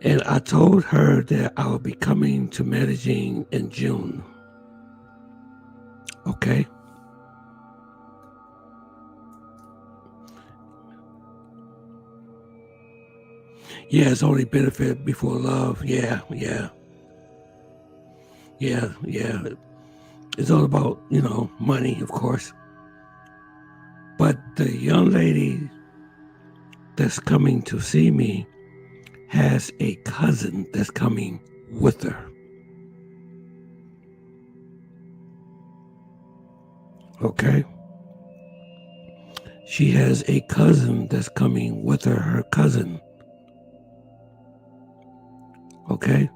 And I told her that I will be coming to Medellin in June, okay? Yeah, it's only benefit before love. Yeah. It's all about, money, of course. But the young lady that's coming to see me has a cousin that's coming with her. Okay? She has a cousin that's coming with her cousin. Okay?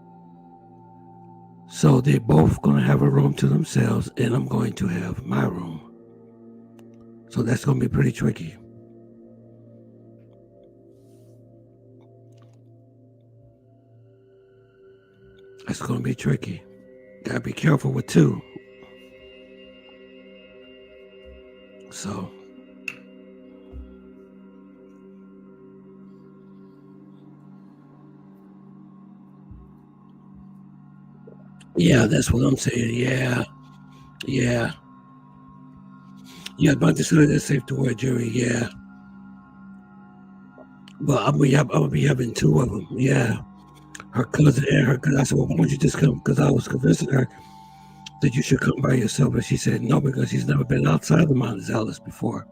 So they're both going to have a room to themselves, and I'm going to have my room. So that's going to be pretty tricky. That's going to be tricky. Got to be careful with two. So. Yeah, that's what I'm saying. Yeah. Yeah, about to say that's safe to wear, Jerry. Yeah. Well, I'm gonna be having two of them. Yeah. Her cousin and her cousin. I said, well, why don't you just come? Because I was convincing her that you should come by yourself. But she said no, because she's never been outside of Manizales before.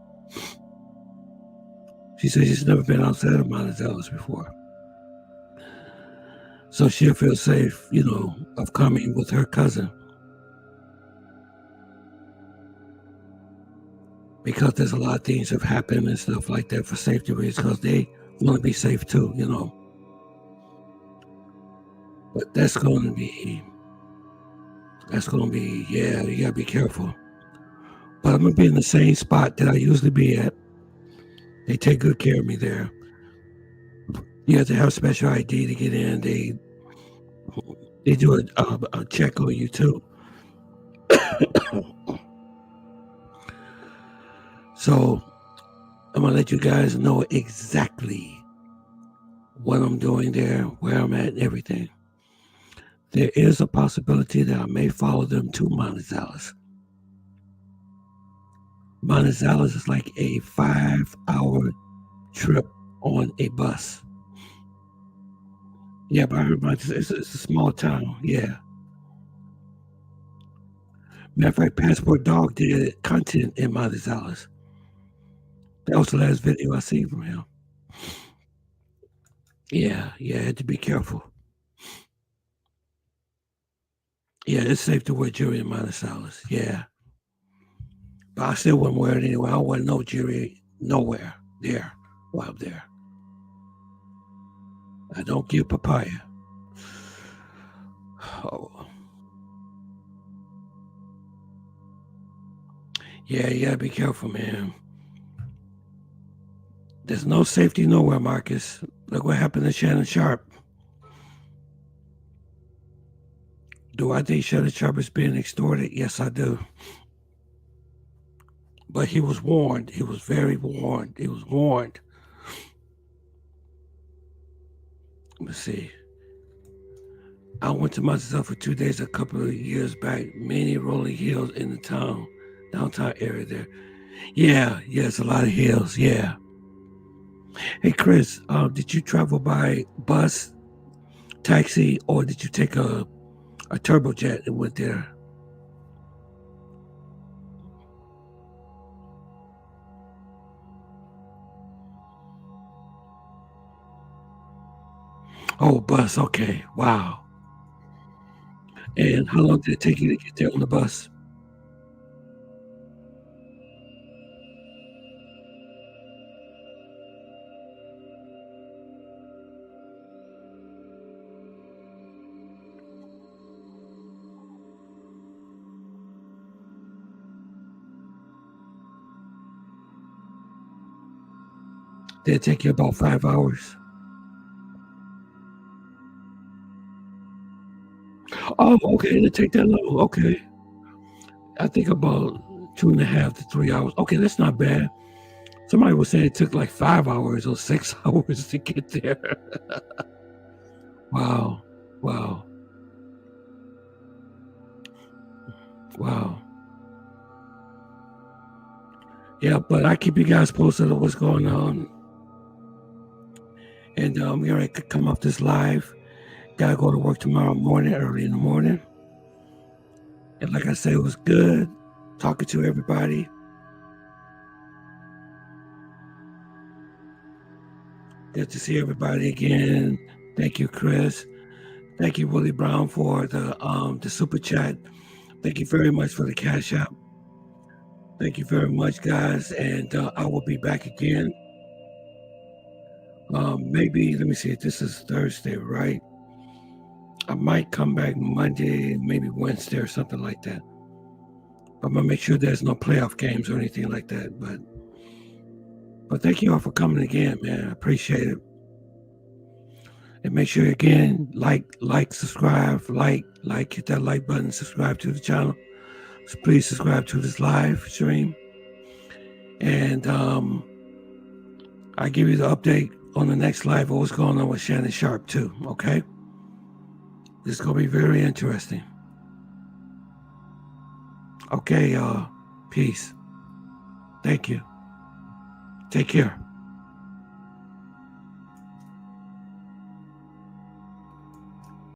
She said she's never been outside of Manizales before. So she'll feel safe, of coming with her cousin. Because there's a lot of things have happened and stuff like that for safety reasons, because they want to be safe too, But that's going to be, yeah, you got to be careful. But I'm going to be in the same spot that I usually be at. They take good care of me there. You have to have special ID to get in. They do a check on you too. So I'm gonna let you guys know exactly what I'm doing there, where I'm at, and everything. There is a possibility that I may follow them to Manizales. Manizales is like a 5-hour trip on a bus. Yeah, but I heard about it's a small town. Yeah. Matter of fact, Passport Dog did content in Manizales. That was the last video I seen from him. Yeah, I had to be careful. Yeah, it's safe to wear jewelry in Manizales. Yeah. But I still wouldn't wear it anyway. I don't wear no jewelry nowhere there while I'm there. I don't give papaya. Oh. Yeah, you gotta be careful, man. There's no safety nowhere, Marcus. Look what happened to Shannon Sharp. Do I think Shannon Sharp is being extorted? Yes, I do. But he was warned. He was very warned. He was warned. Let's see. I went to myself for 2 days a couple of years back. Many rolling hills in the downtown area there. Yeah, it's a lot of hills. Yeah. Hey, Chris, did you travel by bus, taxi, or did you take a turbojet and went there? Oh, bus. Okay. Wow. And how long did it take you to get there on the bus? Did it take you about 5 hours? Oh, okay. It didn't take that long. Okay. I think about 2.5 to 3 hours. Okay, that's not bad. Somebody was saying it took like 5 hours or 6 hours to get there. Wow. Yeah, but I keep you guys posted on what's going on. And we're ready to come off this live. Gotta go to work tomorrow morning, early in the morning. And like I said, it was good talking to everybody. Good to see everybody again. Thank you, Chris. Thank you, Willie Brown, for the super chat. Thank you very much for the cash app. Thank you very much, guys. And I will be back again. Maybe, let me see, this is Thursday, right? I might come back Monday, maybe Wednesday or something like that. I'm gonna make sure there's no playoff games or anything like that. But thank you all for coming again, man. I appreciate it. And make sure again, like, subscribe, hit that like button, subscribe to the channel. So please subscribe to this live stream. And I give you the update on the next live of what's going on with Shannon Sharp too. Okay. This is gonna be very interesting. Okay, peace. Thank you. Take care.